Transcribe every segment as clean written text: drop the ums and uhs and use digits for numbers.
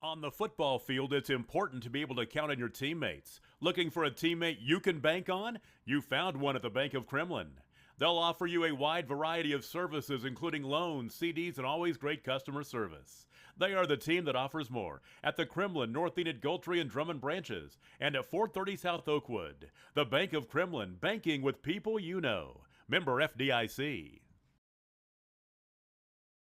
On the football field, it's important to be able to count on your teammates. Looking for a teammate you can bank on? You found one at the Bank of Kremlin. They'll offer you a wide variety of services, including loans, CDs, and always great customer service. They are the team that offers more at the Kremlin, North Enid, Gultry, and Drummond branches, and at 430 South Oakwood. The Bank of Kremlin, banking with people you know. Member FDIC.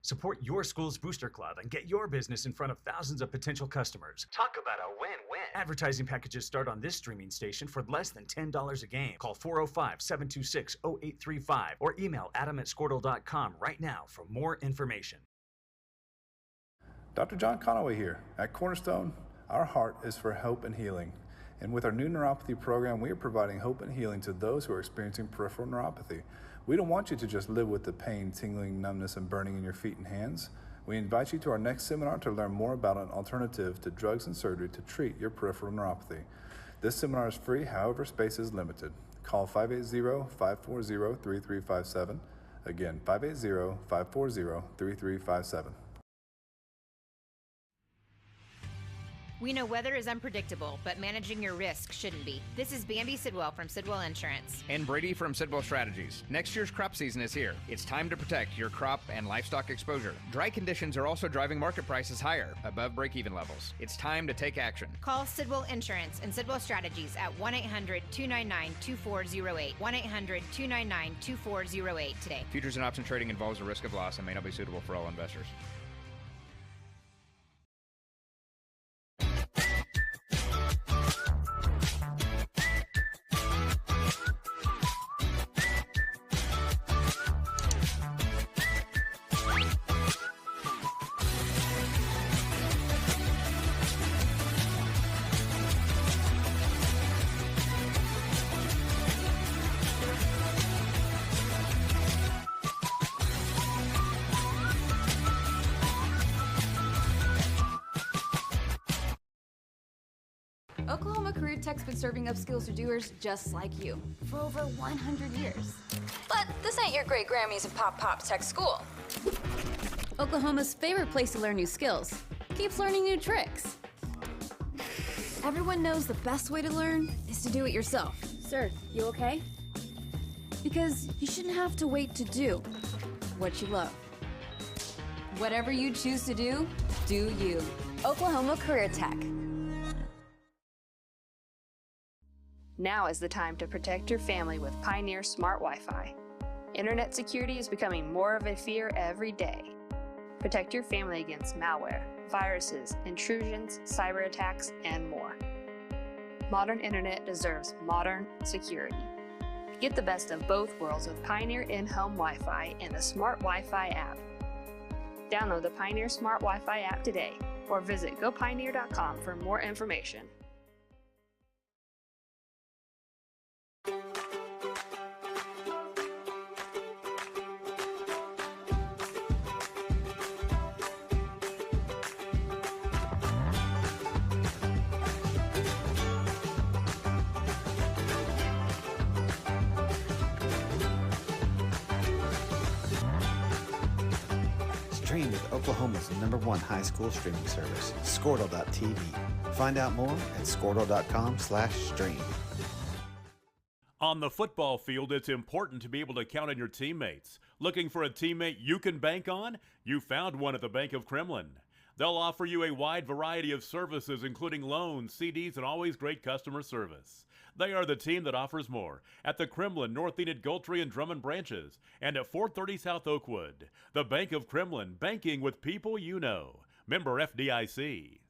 Support your school's booster club and get your business in front of thousands of potential customers. Talk about a win-win. Advertising packages start on this streaming station for less than $10 a game. Call 405-726-0835 or email adam@squirtle.com right now for more information. Dr. John Conaway here. At Cornerstone, our heart is for hope and healing. And with our new neuropathy program, we are providing hope and healing to those who are experiencing peripheral neuropathy. We don't want you to just live with the pain, tingling, numbness, and burning in your feet and hands. We invite you to our next seminar to learn more about an alternative to drugs and surgery to treat your peripheral neuropathy. This seminar is free, however, space is limited. Call 580-540-3357. Again, 580-540-3357. We know weather is unpredictable, but managing your risk shouldn't be. This is Bambi Sidwell from Sidwell Insurance. And Brady from Sidwell Strategies. Next year's crop season is here. It's time to protect your crop and livestock exposure. Dry conditions are also driving market prices higher, above break-even levels. It's time to take action. Call Sidwell Insurance and Sidwell Strategies at 1-800-299-2408. 1-800-299-2408 today. Futures and option trading involves a risk of loss and may not be suitable for all investors. Oklahoma Career Tech's been serving upskills to doers just like you for over 100 years. But this ain't your great Grammys and Pop Tech school. Oklahoma's favorite place to learn new skills keeps learning new tricks. Everyone knows the best way to learn is to do it yourself. Sir, you okay? Because you shouldn't have to wait to do what you love. Whatever you choose to do, do you. Oklahoma Career Tech. Now is the time to protect your family with Pioneer Smart Wi-Fi. Internet security is becoming more of a fear every day. Protect your family against malware, viruses, intrusions, cyber attacks, and more. Modern internet deserves modern security. Get the best of both worlds with Pioneer in-home Wi-Fi and the Smart Wi-Fi app. Download the Pioneer Smart Wi-Fi app today or visit gopioneer.com for more information. Stream with Oklahoma's #1 high school streaming service, Squirtle.tv. Find out more at Squirtle.com/stream. On the football field, it's important to be able to count on your teammates. Looking for a teammate you can bank on? You found one at the Bank of Kremlin. They'll offer you a wide variety of services, including loans, CDs, and always great customer service. They are the team that offers more at the Kremlin, North Enid, Gultry, and Drummond branches, and at 430 South Oakwood. The Bank of Kremlin, banking with people you know. Member FDIC.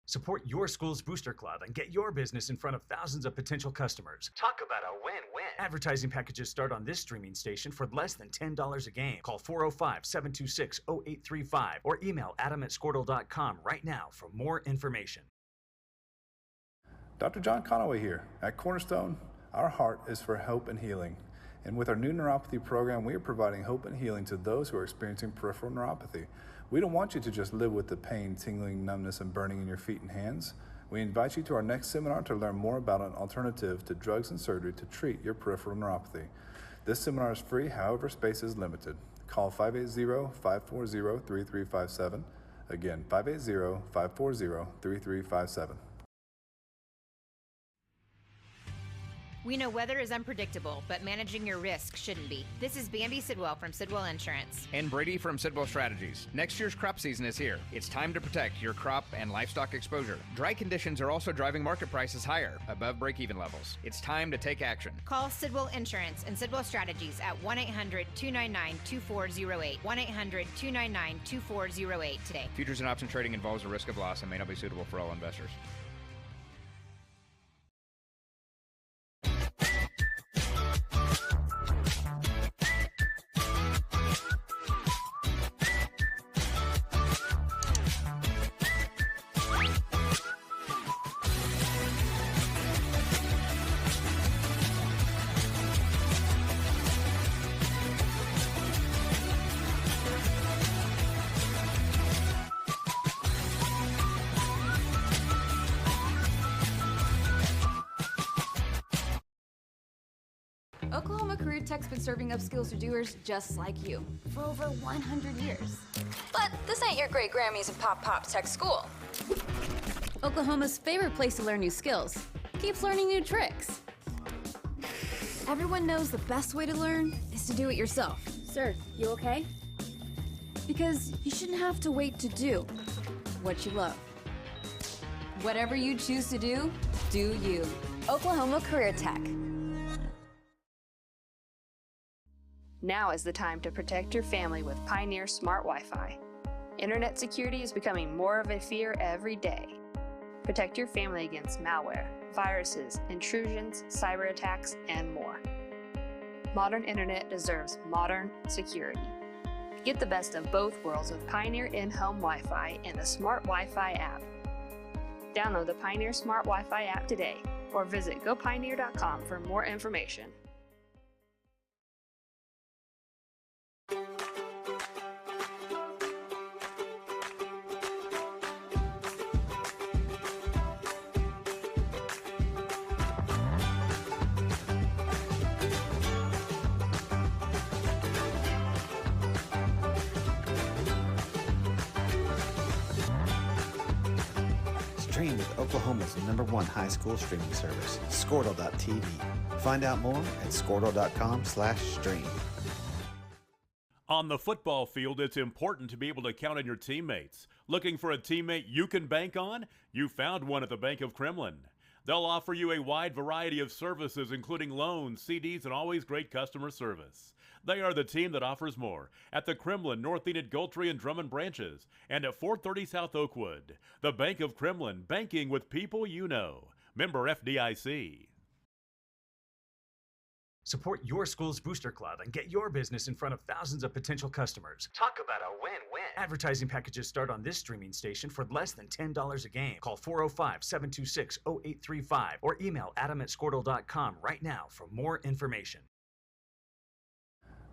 Support your school's booster club and get your business in front of thousands of potential customers. Talk about a win-win. Advertising packages start on this streaming station for less than $10 a game. Call 405-726-0835 or email adam@squirtle.com right now for more information. Dr. John Conaway here. At Cornerstone, our heart is for hope and healing. And with our new neuropathy program, we are providing hope and healing to those who are experiencing peripheral neuropathy. We don't want you to just live with the pain, tingling, numbness, and burning in your feet and hands. We invite you to our next seminar to learn more about an alternative to drugs and surgery to treat your peripheral neuropathy. This seminar is free, however, space is limited. Call 580-540-3357. Again, 580-540-3357. We know weather is unpredictable, but managing your risk shouldn't be. This is Bambi Sidwell from Sidwell Insurance. And Brady from Sidwell Strategies. Next year's crop season is here. It's time to protect your crop and livestock exposure. Dry conditions are also driving market prices higher, above break-even levels. It's time to take action. Call Sidwell Insurance and Sidwell Strategies at 1-800-299-2408. 1-800-299-2408 today. Futures and option trading involves a risk of loss and may not be suitable for all investors. Oklahoma Career Tech's been serving upskills to doers just like you for over 100 years. But this ain't your great Grammys and Pop Tech School. Oklahoma's favorite place to learn new skills keeps learning new tricks. Everyone knows the best way to learn is to do it yourself. Sir, you okay? Because you shouldn't have to wait to do what you love. Whatever you choose to do you. Oklahoma Career Tech. Now is the time to protect your family with Pioneer Smart Wi-Fi. Internet security is becoming more of a fear every day. Protect your family against malware, viruses, intrusions, cyber attacks, and more. Modern internet deserves modern security. Get the best of both worlds with Pioneer in-home Wi-Fi and the Smart Wi-Fi app. Download the Pioneer Smart Wi-Fi app today or visit gopioneer.com for more information. Stream with Oklahoma's #1 high school streaming service, Squirtle.tv. Find out more at Squirtle.com/stream. On the football field, it's important to be able to count on your teammates. Looking for a teammate you can bank on? You found one at the Bank of Kremlin. They'll offer you a wide variety of services, including loans, CDs, and always great customer service. They are the team that offers more at the Kremlin, North Enid, Goldtree, and Drummond branches, and at 430 South Oakwood. The Bank of Kremlin, banking with people you know. Member FDIC. Support your school's booster club and get your business in front of thousands of potential customers. Talk about a win-win. Advertising packages start on this streaming station for less than $10 a game. Call 405-726-0835 or email adam@squirtle.com right now for more information.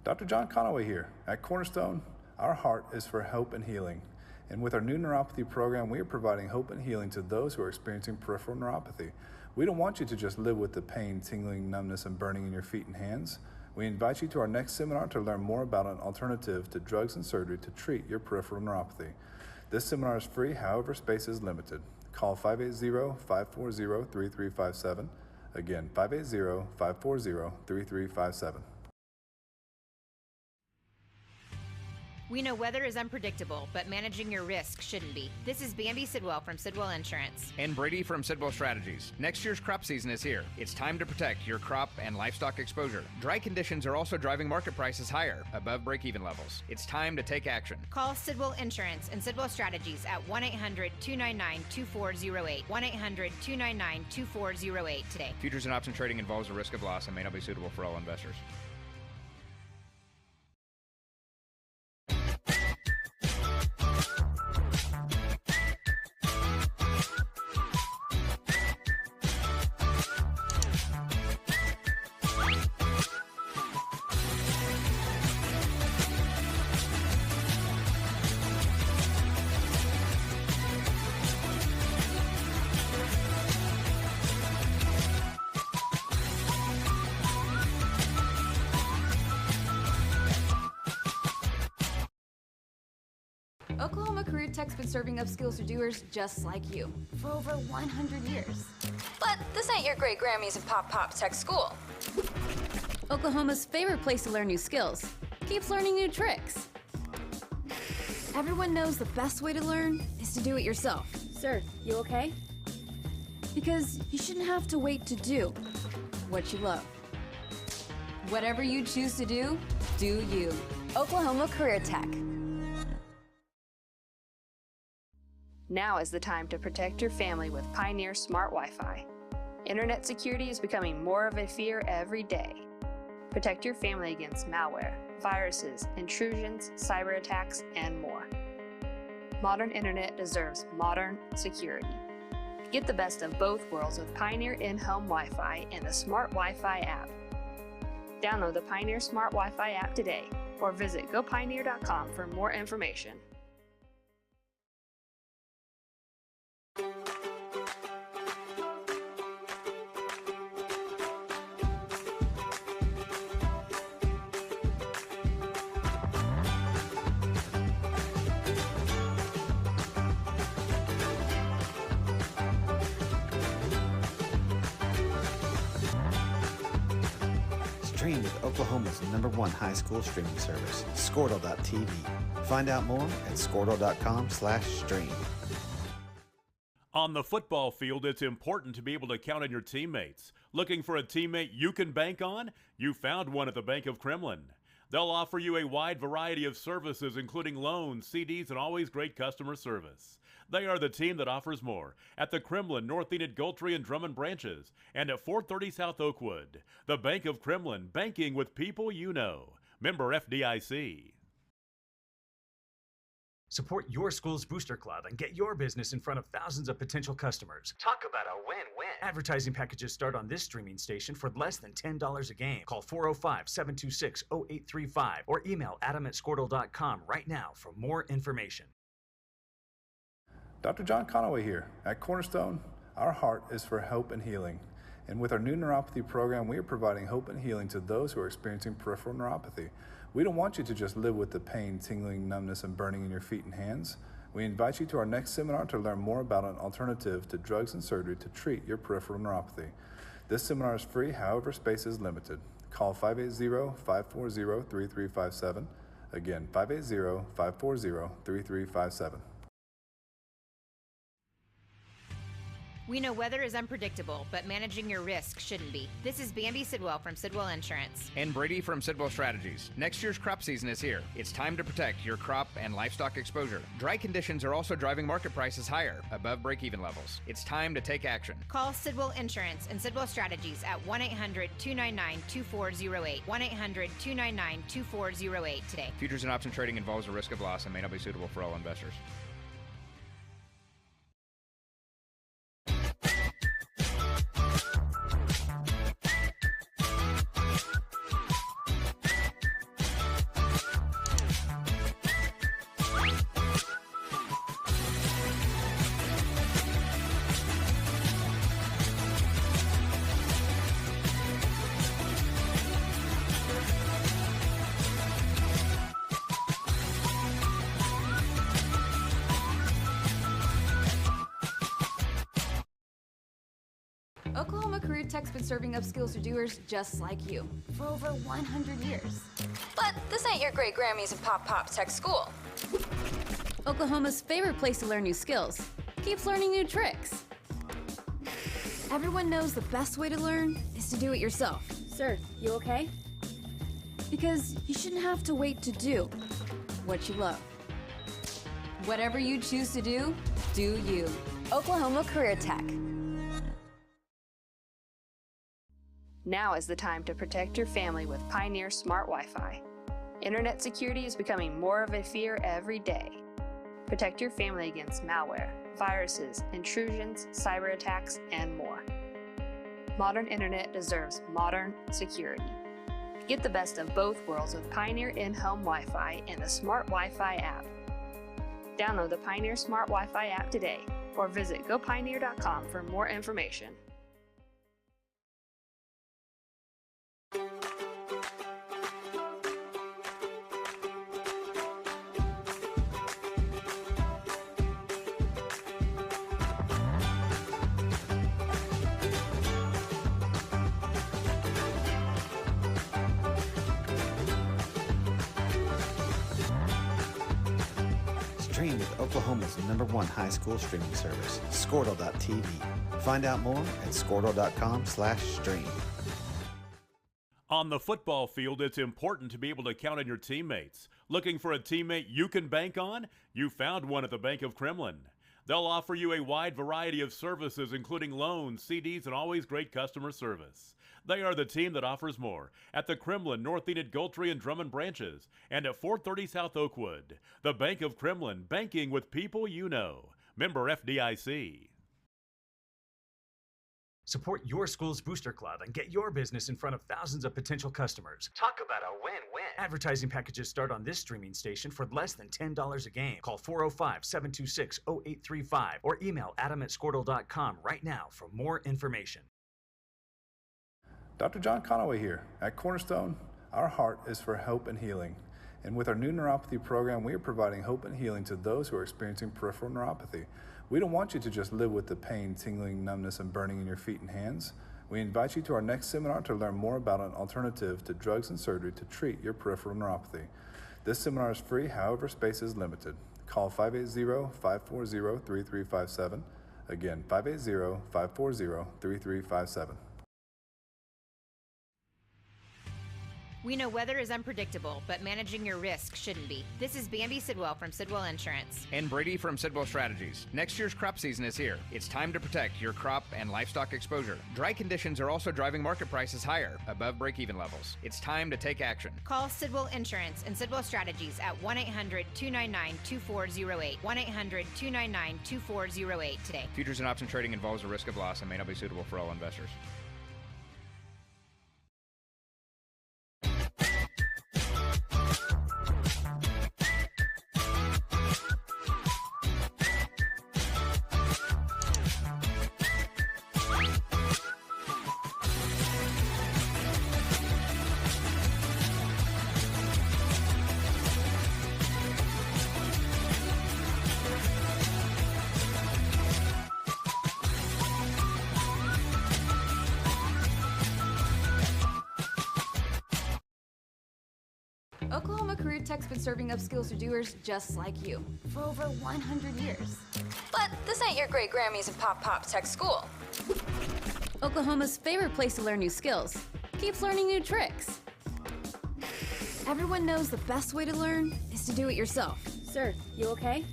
Dr. John Conaway here. At Cornerstone, our heart is for hope and healing. And with our new neuropathy program, we are providing hope and healing to those who are experiencing peripheral neuropathy. We don't want you to just live with the pain, tingling, numbness, and burning in your feet and hands. We invite you to our next seminar to learn more about an alternative to drugs and surgery to treat your peripheral neuropathy. This seminar is free, however, space is limited. Call 580-540-3357. Again, 580-540-3357. We know weather is unpredictable, but managing your risk shouldn't be. This is Bambi Sidwell from Sidwell Insurance. And Brady from Sidwell Strategies. Next year's crop season is here. It's time to protect your crop and livestock exposure. Dry conditions are also driving market prices higher, above break-even levels. It's time to take action. Call Sidwell Insurance and Sidwell Strategies at 1-800-299-2408. 1-800-299-2408 today. Futures and option trading involves a risk of loss and may not be suitable for all investors. Oklahoma Career Tech's been serving up skills to doers just like you for over 100 years. But this ain't your great Grammys and Pop Pop Tech School. Oklahoma's favorite place to learn new skills keeps learning new tricks. Everyone knows the best way to learn is to do it yourself. Sir, you okay? Because you shouldn't have to wait to do what you love. Whatever you choose to do you. Oklahoma Career Tech. Now is the time to protect your family with Pioneer Smart Wi-Fi. Internet security is becoming more of a fear every day. Protect your family against malware, viruses, intrusions, cyber attacks, and more. Modern internet deserves modern security. Get the best of both worlds with Pioneer in-home Wi-Fi and the Smart Wi-Fi app. Download the Pioneer Smart Wi-Fi app today or visit gopioneer.com for more information. Stream with Oklahoma's #1 high school streaming service, Squirtle.tv. Find out more at squirtle.com/stream. On the football field, it's important to be able to count on your teammates. Looking for a teammate you can bank on? You found one at the Bank of Kremlin. They'll offer you a wide variety of services, including loans, CDs, and always great customer service. They are the team that offers more at the Kremlin, North Enid, Gultry, and Drummond branches, and at 430 South Oakwood. The Bank of Kremlin, banking with people you know. Member FDIC. Support your school's booster club and get your business in front of thousands of potential customers. Talk about a win-win. Advertising packages start on this streaming station for less than $10 a game. Call 405-726-0835 or email adam@squirtle.com right now for more information. Dr. John Conaway here. At Cornerstone, our heart is for hope and healing. And with our new neuropathy program, we are providing hope and healing to those who are experiencing peripheral neuropathy. We don't want you to just live with the pain, tingling, numbness, and burning in your feet and hands. We invite you to our next seminar to learn more about an alternative to drugs and surgery to treat your peripheral neuropathy. This seminar is free, however, space is limited. Call 580-540-3357. Again, 580-540-3357. We know weather is unpredictable, but managing your risk shouldn't be. This is Bambi Sidwell from Sidwell Insurance. And Brady from Sidwell Strategies. Next year's crop season is here. It's time to protect your crop and livestock exposure. Dry conditions are also driving market prices higher, above break-even levels. It's time to take action. Call Sidwell Insurance and Sidwell Strategies at 1-800-299-2408. 1-800-299-2408 today. Futures and option trading involves a risk of loss and may not be suitable for all investors. Oklahoma Career Tech's been serving up skills to doers just like you for over 100 years. But this ain't your great Grammys and Pop Pop Tech School. Oklahoma's favorite place to learn new skills keeps learning new tricks. Everyone knows the best way to learn is to do it yourself. Sir, you okay? Because you shouldn't have to wait to do what you love. Whatever you choose to do you. Oklahoma Career Tech. Now is the time to protect your family with Pioneer Smart Wi-Fi. Internet security is becoming more of a fear every day. Protect your family against malware, viruses, intrusions, cyber attacks, and more. Modern internet deserves modern security. Get the best of both worlds with Pioneer in-home Wi-Fi and the Smart Wi-Fi app. Download the Pioneer Smart Wi-Fi app today or visit gopioneer.com for more information. Stream with Oklahoma's #1 high school streaming service, Squirtle.tv. Find out more at Squirtle.com/stream. On the football field, it's important to be able to count on your teammates. Looking for a teammate you can bank on? You found one at the Bank of Kremlin. They'll offer you a wide variety of services, including loans, CDs, and always great customer service. They are the team that offers more at the Kremlin, North Enid, Gultry, and Drummond branches, and at 430 South Oakwood. The Bank of Kremlin, banking with people you know. Member FDIC. Support your school's booster club and get your business in front of thousands of potential customers. Talk about a win-win. Advertising packages start on this streaming station for less than $10 a game. Call 405-726-0835 or email adam@squirtle.com right now for more information. Dr. John Conaway here. At Cornerstone, our heart is for hope and healing. And with our new neuropathy program, we are providing hope and healing to those who are experiencing peripheral neuropathy. We don't want you to just live with the pain, tingling, numbness, and burning in your feet and hands. We invite you to our next seminar to learn more about an alternative to drugs and surgery to treat your peripheral neuropathy. This seminar is free, however, space is limited. Call 580-540-3357. Again, 580-540-3357. We know weather is unpredictable, but managing your risk shouldn't be. This is Bambi Sidwell from Sidwell Insurance. And Brady from Sidwell Strategies. Next year's crop season is here. It's time to protect your crop and livestock exposure. Dry conditions are also driving market prices higher, above break-even levels. It's time to take action. Call Sidwell Insurance and Sidwell Strategies at 1-800-299-2408. 1-800-299-2408 today. Futures and option trading involves a risk of loss and may not be suitable for all investors. Oklahoma Career Tech's been serving upskills to doers just like you for over 100 years. But this ain't your great Grammys and Pop Tech School. Oklahoma's favorite place to learn new skills keeps learning new tricks. Everyone knows the best way to learn is to do it yourself. Sir, you okay?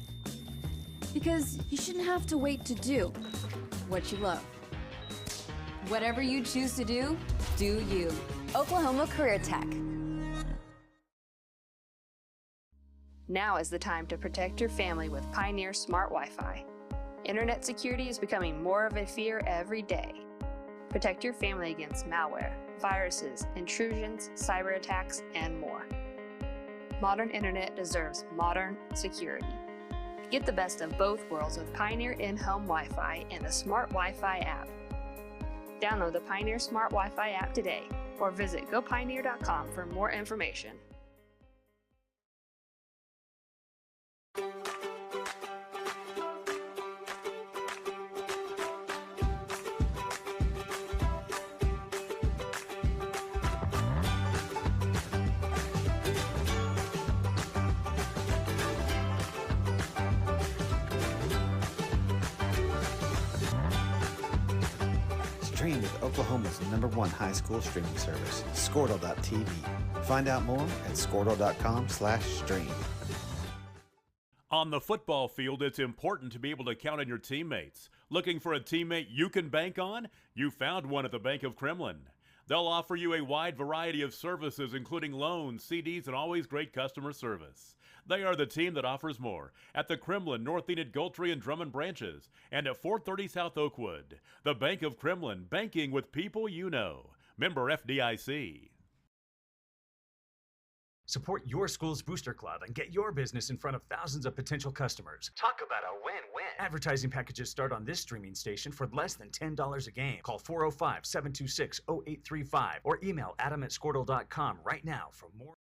Because you shouldn't have to wait to do what you love. Whatever you choose to do, do you. Oklahoma Career Tech. Now is the time to protect your family with Pioneer Smart Wi-Fi. Internet security is becoming more of a fear every day. Protect your family against malware, viruses, intrusions, cyber attacks, and more. Modern internet deserves modern security. Get the best of both worlds with Pioneer in-home Wi-Fi and the Smart Wi-Fi app. Download the Pioneer Smart Wi-Fi app today or visit gopioneer.com for more information. Stream with Oklahoma's #1 high school streaming service, Squirtle.tv. Find out more at Squirtle.com/stream. On the football field, it's important to be able to count on your teammates. Looking for a teammate you can bank on? You found one at the Bank of Kremlin. They'll offer you a wide variety of services, including loans, CDs, and always great customer service. They are the team that offers more at the Kremlin, North Enid, Gultry, and Drummond branches, and at 430 South Oakwood. The Bank of Kremlin, banking with people you know. Member FDIC. Support your school's booster club and get your business in front of thousands of potential customers. Talk about a win-win. Advertising packages start on this streaming station for less than $10 a game. Call 405-726-0835 or email adam@squirtle.com right now for more.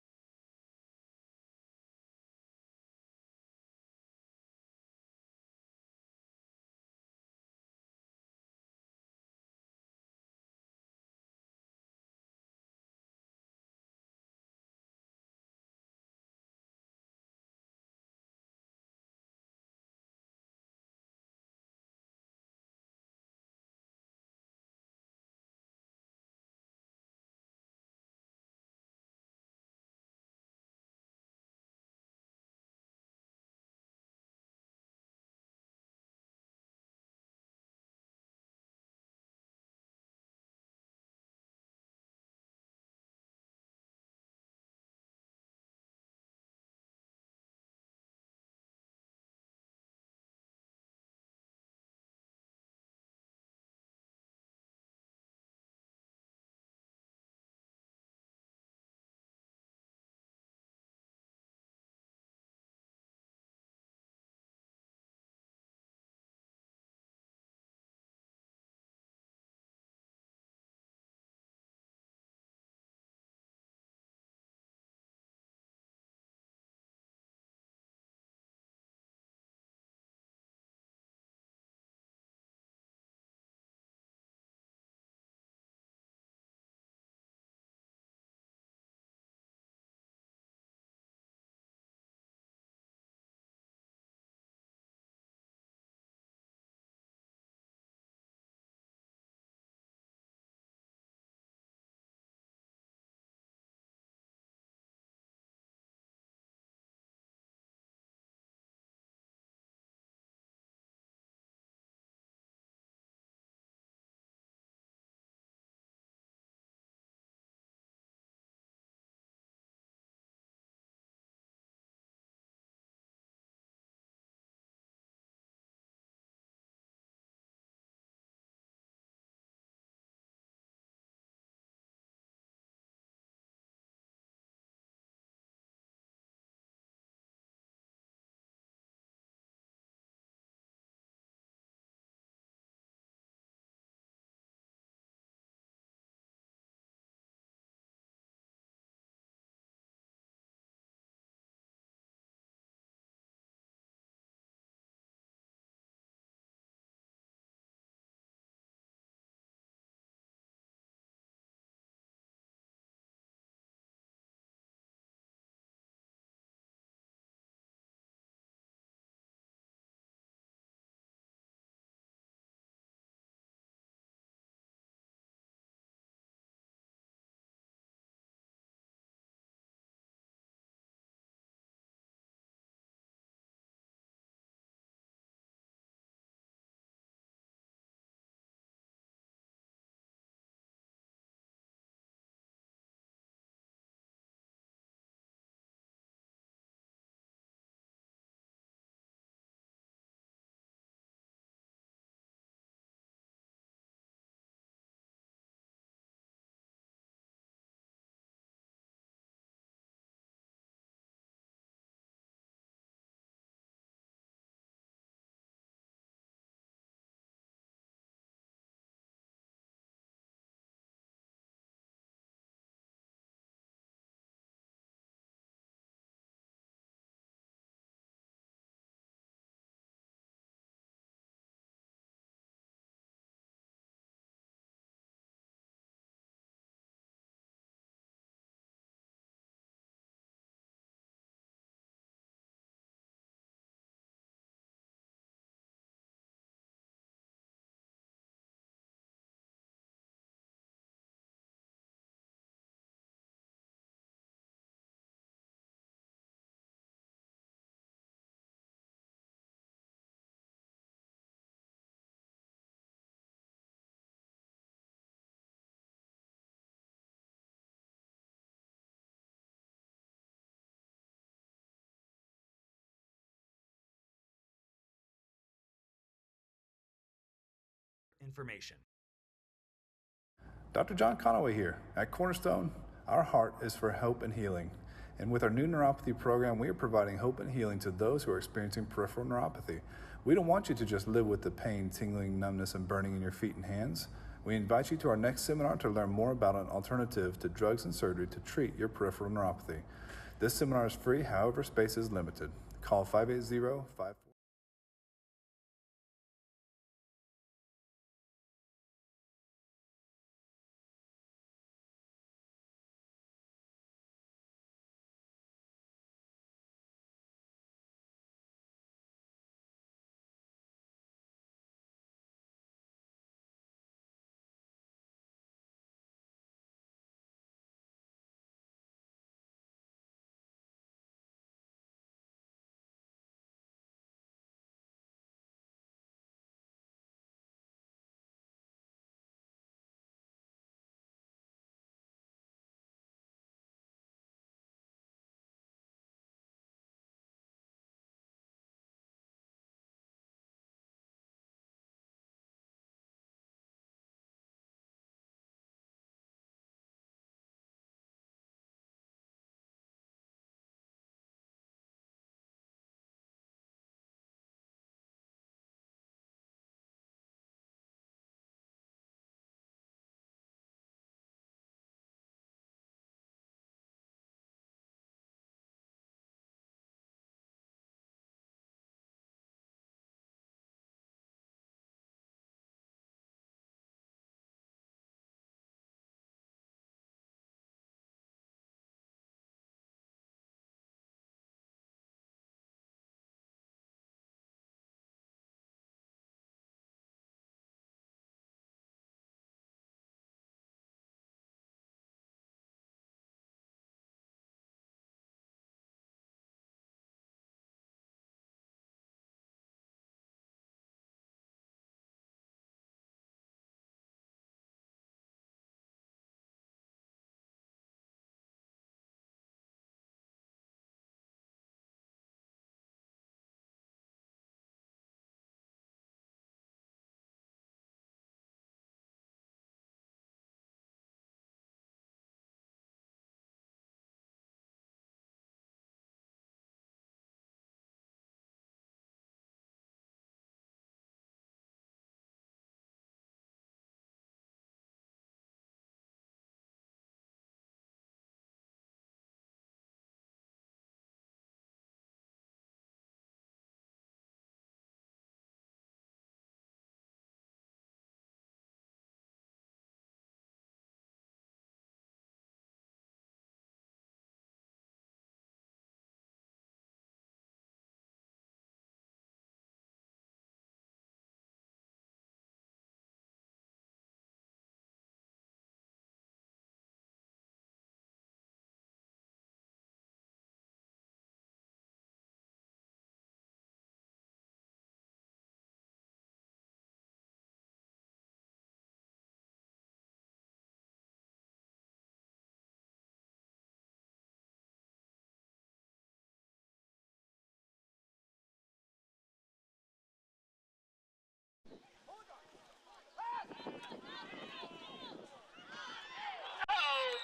information. Dr. John Conaway here. At Cornerstone, our heart is for hope and healing. And with our new neuropathy program, we are providing hope and healing to those who are experiencing peripheral neuropathy. We don't want you to just live with the pain, tingling, numbness, and burning in your feet and hands. We invite you to our next seminar to learn more about an alternative to drugs and surgery to treat your peripheral neuropathy. This seminar is free, however, space is limited. Call 580-54.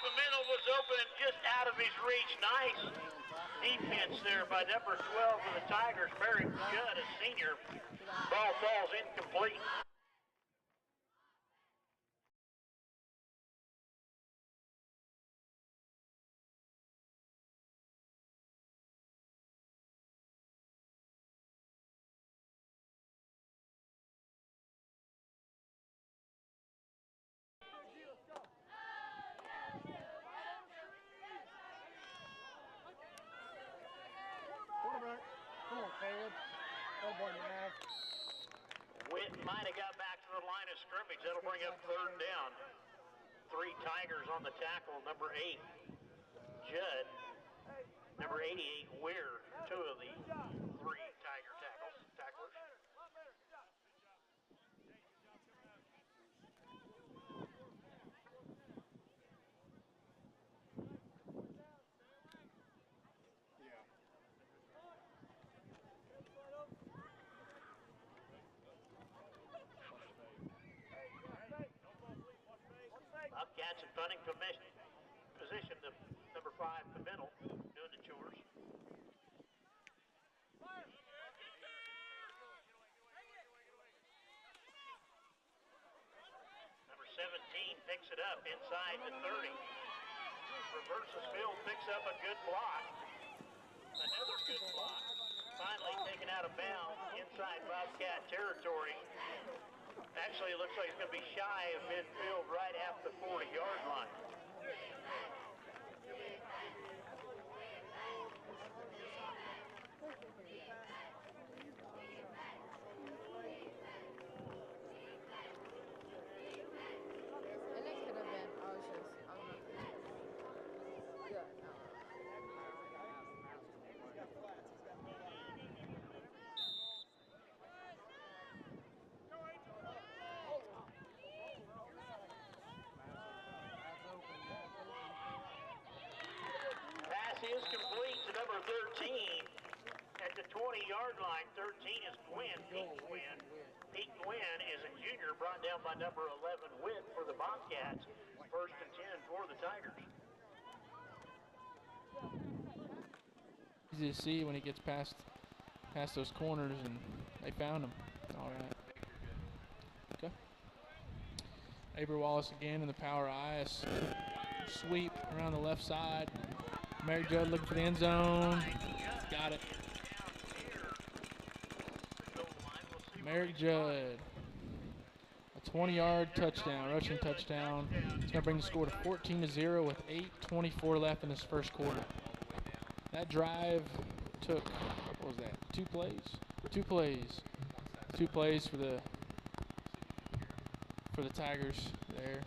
The middle was open and just out of his reach. Nice defense there by number 12 for the Tigers, Barry Judd, a senior. Ball falls incomplete. Witten might have got back to the line of scrimmage. That'll bring up third down. 3 Tigers on the tackle. Number 8, Judd. Number 88, Weir. 2 of the 3 Tiger tacklers. position to number 5, Pimentel, doing the chores. Number 17 picks it up inside the 30. Reverses field, picks up a good block. Another good block. Finally taken out of bounds inside Bobcat territory. Actually, it looks like it's going to be shy of midfield right at the 40-yard line. Is complete to number 13 at the 20-yard line. 13 is Gwynn, Pete Gwynn. Pete Gwynn is a junior brought down by number 11 Witt for the Bobcats. First and 10 for the Tigers. Easy to see when he gets past those corners, and they found him. All right. Okay. Aber Wallace again in the power I. Sweep around the left side. Merrick Judd looking for the end zone. Got it. Merrick Judd. A 20-yard touchdown, rushing touchdown. It's going to bring the score to 14-0 with 8:24 left in this first quarter. That drive took, what was that, 2 plays? 2 plays. 2 plays for the Tigers there.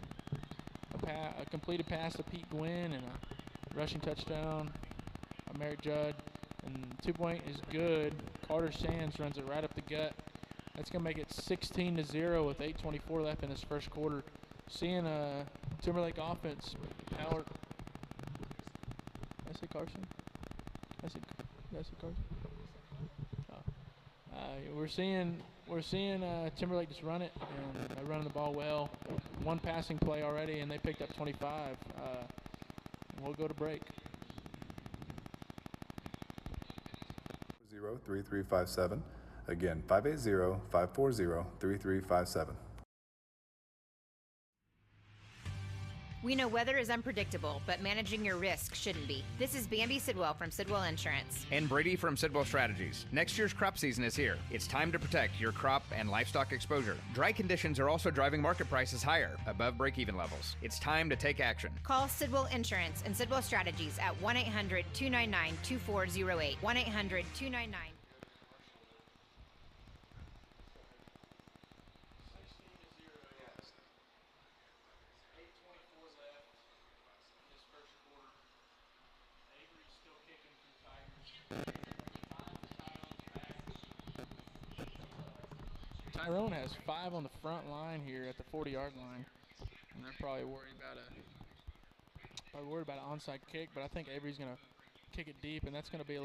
A completed pass to Pete Gwynn and a rushing touchdown by Merrick Judd. And 2-point is good. Carter Sands runs it right up the gut. That's going to make it 16-0 with 8:24 left in this first quarter. Seeing Timberlake offense power. Did I say Carson? Did I say Carson? Oh. We're seeing Timberlake just run it, and they're running the ball well. 1 passing play already, and they picked up 25. We'll go to break. 3357. Again, 580-540-3357. We know weather is unpredictable, but managing your risk shouldn't be. This is Bambi Sidwell from Sidwell Insurance. And Brady from Sidwell Strategies. Next year's crop season is here. It's time to protect your crop and livestock exposure. Dry conditions are also driving market prices higher, above break-even levels. It's time to take action. Call Sidwell Insurance and Sidwell Strategies at 1-800-299-2408. 1-800-299. Tyrone has 5 on the front line here at the 40-yard line, and they're probably worried about an onside kick. But I think Avery's going to kick it deep, and that's going to be a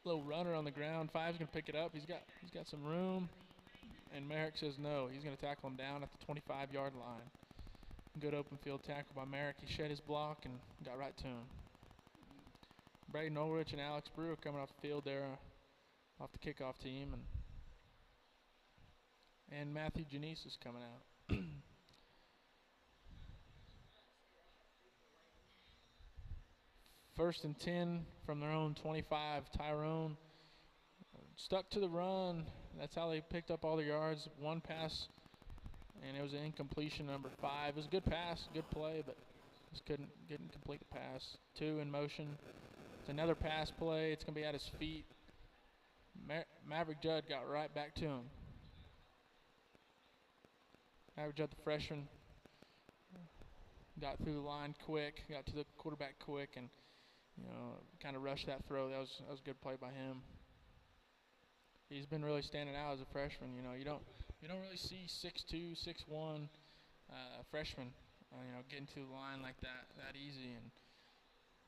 little runner on the ground. 5's going to pick it up. He's got some room, and Merrick says no. He's going to tackle him down at the 25-yard line. Good open field tackle by Merrick. He shed his block and got right to him. Braden Ulrich and Alex Brewer coming off the field there, off the kickoff team, and Matthew Janice is coming out. First and 10 from their own 25. Tyrone stuck to the run. That's how they picked up all the yards. 1 pass, and it was an incompletion, number 5. It was a good pass, good play, but just couldn't complete the pass. 2 in motion. It's another pass play. It's going to be at his feet. Maverick Judd got right back to him. Maverick Judd, the freshman, got through the line quick, got to the quarterback quick, and kind of rushed that throw. That was a good play by him. He's been really standing out as a freshman. You don't really see 6'2", 6'1" freshmen getting to the line like that easy. And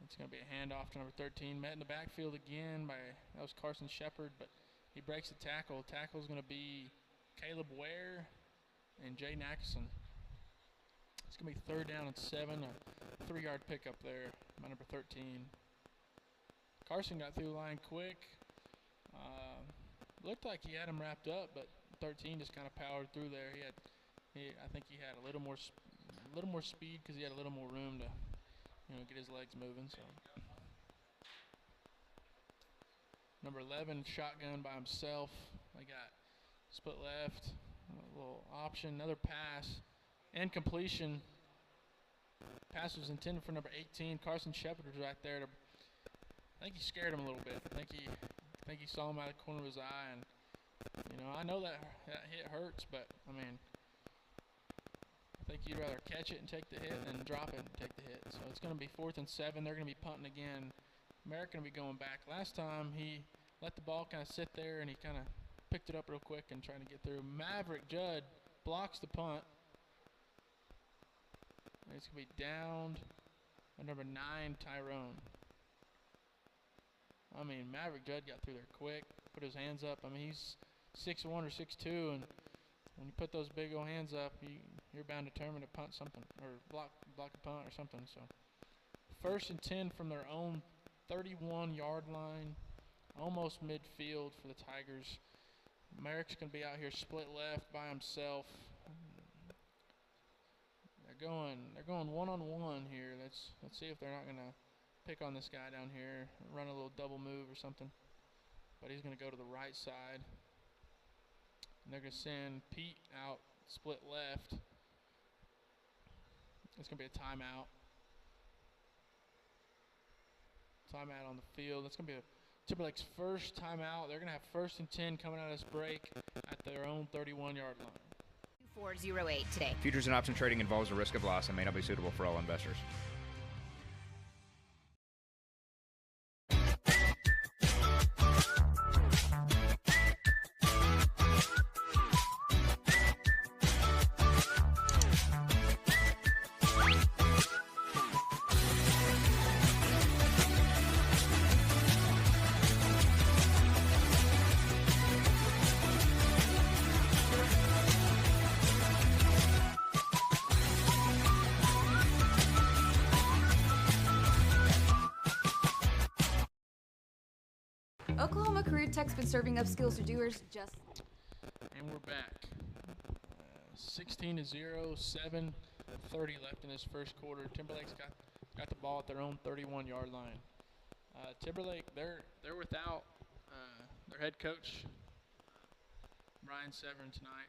it's going to be a handoff to number 13. Met in the backfield again that was Carson Shepard, but he breaks the tackle. Tackle is going to be Caleb Ware and Jay Nackson. It's going to be 3rd down and 7, a 3-yard pickup there by number 13. Carson got through the line quick. Looked like he had him wrapped up, but 13 just kind of powered through there. I think he had a little more speed because he had a little more room to, get his legs moving. So number 11 shotgun by himself. They got split left, a little option, another pass, and completion. Pass was intended for number 18. Carson Shepard was right there. I think he scared him a little bit. I think he saw him out of the corner of his eye, and I know that hit hurts, but I mean, I think you'd rather catch it and take the hit than drop it and take the hit. So it's going to be 4th and 7. They're going to be punting again. Merrick going to be going back. Last time he let the ball kind of sit there, and he kind of picked it up real quick and trying to get through. Maverick Judd blocks the punt. And it's going to be downed by number 9, Tyrone. I mean, Maverick Judd got through there quick, put his hands up. I mean, he's 6'1" or 6'2", and when you put those big old hands up, you're bound determined to punt something or block a punt or something. So 1st and 10 from their own 31-yard line, almost midfield for the Tigers. Merrick's going to be out here split left by himself. They're going one-on-one here. Let's see if they're not going to pick on this guy down here, run a little double move or something. But he's going to go to the right side. And they're going to send Pete out split left. It's going to be a timeout. Timeout on the field. That's going to be Timberlake's first timeout. They're going to have 1st and 10 coming out of this break at their own 31-yard line. 408 today. Futures and option trading involves a risk of loss and may not be suitable for all investors. Oklahoma Career Tech's been serving up skills to doers just... And we're back. 16-0, 7:30 left in this first quarter. Timberlake's got the ball at their own 31-yard line. Timberlake, they're without their head coach, Brian Severin, tonight.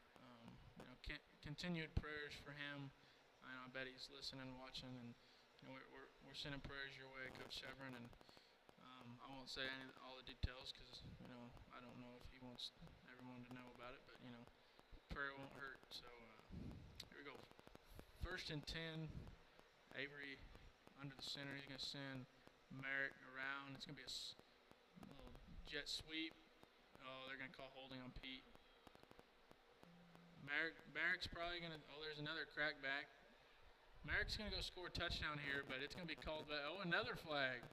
Continued prayers for him. I bet he's listening and watching, and we're sending prayers your way, Coach Severin. And I won't say all the details because I don't know if he wants everyone to know about it, but prayer won't hurt. So here we go. 1st and 10. Avery under the center. He's going to send Merrick around. It's going to be a little jet sweep. Oh, they're going to call holding on Pete. Merrick's probably going to. Oh, there's another crackback. Merrick's going to go score a touchdown here, but it's going to be called back. Oh, another flag.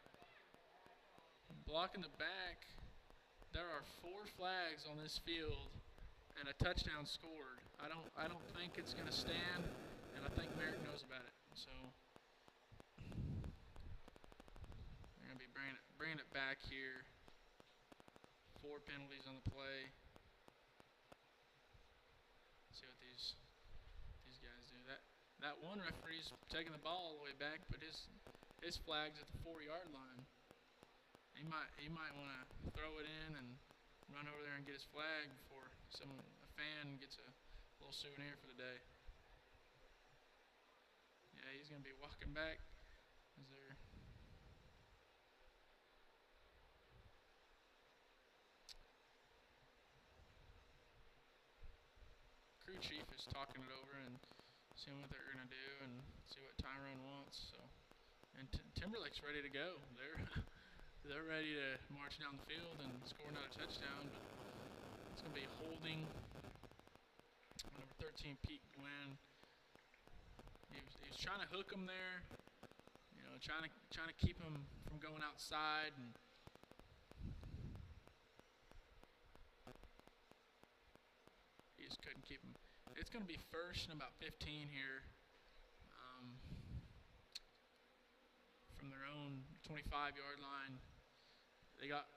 Blocking the back. There are 4 flags on this field and a touchdown scored. I don't think it's going to stand, and I think Merrick knows about it. So they're going to be bringing it back here. 4 penalties on the play. Let's see what these guys do. That one referee's taking the ball all the way back, but his flag's at the 4-yard line. He might want to throw it in and run over there and get his flag before a fan gets a little souvenir for the day. Yeah, he's going to be walking back. Is there? Crew chief is talking it over and seeing what they're going to do and see what Tyrone wants. So, and Timberlake's ready to go. They're ready to march down the field and score another touchdown, but it's going to be holding. Number 13, Pete Gwynn. He was trying to hook him there, trying to keep him from going outside, and he just couldn't keep him. It's going to be 1st and about 15 here. from their own 25-yard line. They got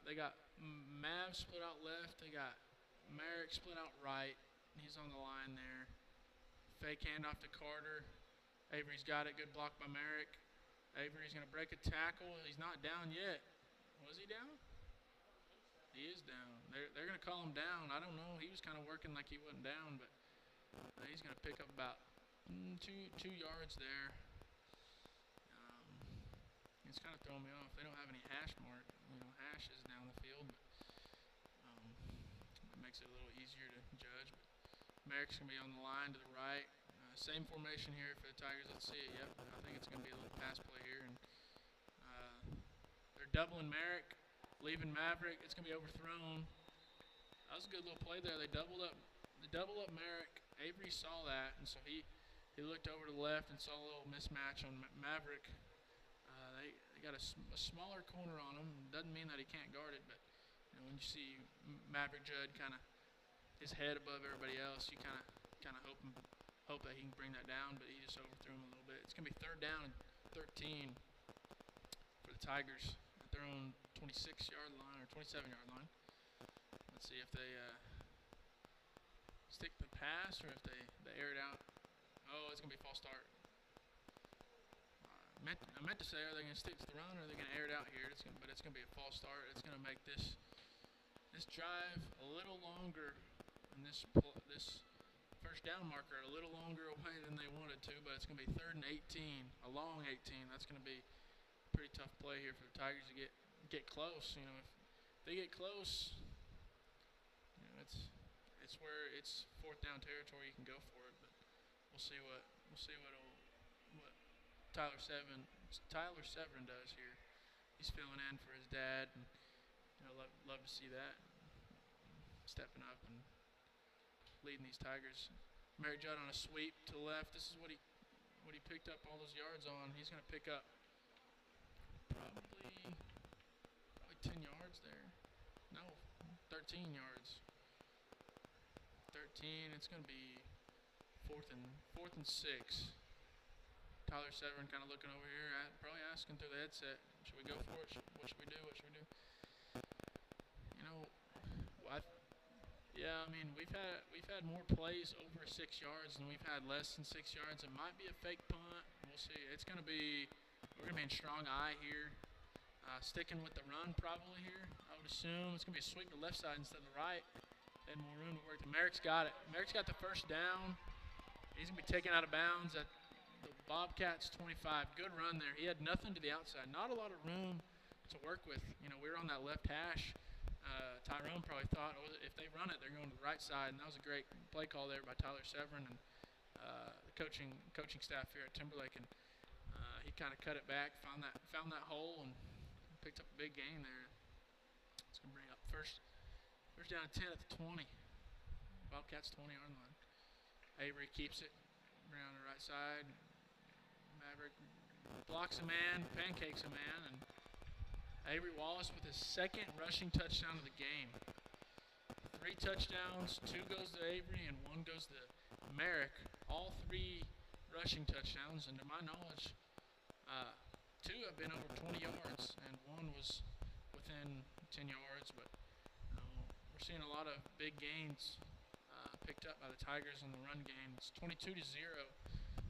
Mav split out left. They got Merrick split out right. He's on the line there. Fake handoff to Carter. Avery's got it. Good block by Merrick. Avery's going to break a tackle. He's not down yet. Was he down? He is down. They're going to call him down. I don't know. He was kind of working like he wasn't down, but he's going to pick up about 2 yards there. It's kind of throwing me off. They don't have any hash mark. Hash is down the field, but it makes it a little easier to judge. But Merrick's going to be on the line to the right. Same formation here for the Tigers. Let's see it. Yep, I think it's going to be a little pass play here. And they're doubling Merrick, leaving Maverick. It's going to be overthrown. That was a good little play there. They doubled up Merrick. Avery saw that, and so he looked over to the left and saw a little mismatch on Maverick. They got a smaller corner on him. Doesn't mean that he can't guard it, but when you see Maverick Judd kind of his head above everybody else, you kind of hope that he can bring that down, but he just overthrew him a little bit. It's going to be 3rd down and 13 for the Tigers at their own 26-yard line or 27-yard line. Let's see if they stick the pass or if they air it out. Oh, it's going to be a false start. I meant to say, are they going to stick to the run or are they going to air it out here? But it's going to be a false start. It's going to make this drive a little longer and this first down marker a little longer away than they wanted to, but it's going to be 3rd and 18, a long 18. That's going to be a pretty tough play here for the Tigers to get close. If they get close, it's where it's 4th down territory. You can go for it, but we'll see what Tyler Severin does here. He's filling in for his dad, and love to see that. Stepping up and leading these Tigers. Mary Judd on a sweep to the left. This is what he picked up all those yards on. He's going to pick up probably 10 yards there. No, 13 yards. 13. It's going to be 4th and 6. Tyler Severin kind of looking over here, probably asking through the headset, should we go for it? What should we do? What should we do? We've had more plays over 6 yards than we've had less than 6 yards. It might be a fake punt. We'll see. We're going to be in strong eye here. Sticking with the run probably here, I would assume. It's going to be a sweep to the left side instead of the right. And more room to work. Merrick's got it. Merrick's got the first down. He's going to be taken out of bounds at the Bobcats 25. Good run there. He had nothing to the outside. Not a lot of room to work with. We were on that left hash. Tyrone probably thought, if they run it, they're going to the right side. And that was a great play call there by Tyler Severin and the coaching staff here at Timberlake. And he kind of cut it back, found that hole, and picked up a big gain there. It's going to bring up first down and 10 at the 20. Bobcats 20-yard line. Avery keeps it. Bring on the right side. Maverick blocks a man, pancakes a man, and Avery Wallace with his 2nd rushing touchdown of the game. 3 touchdowns, 2 goes to Avery and 1 goes to Merrick. All 3 rushing touchdowns, and to my knowledge, 2 have been over 20 yards, and 1 was within 10 yards. But we're seeing a lot of big gains picked up by the Tigers in the run game. It's 22-0.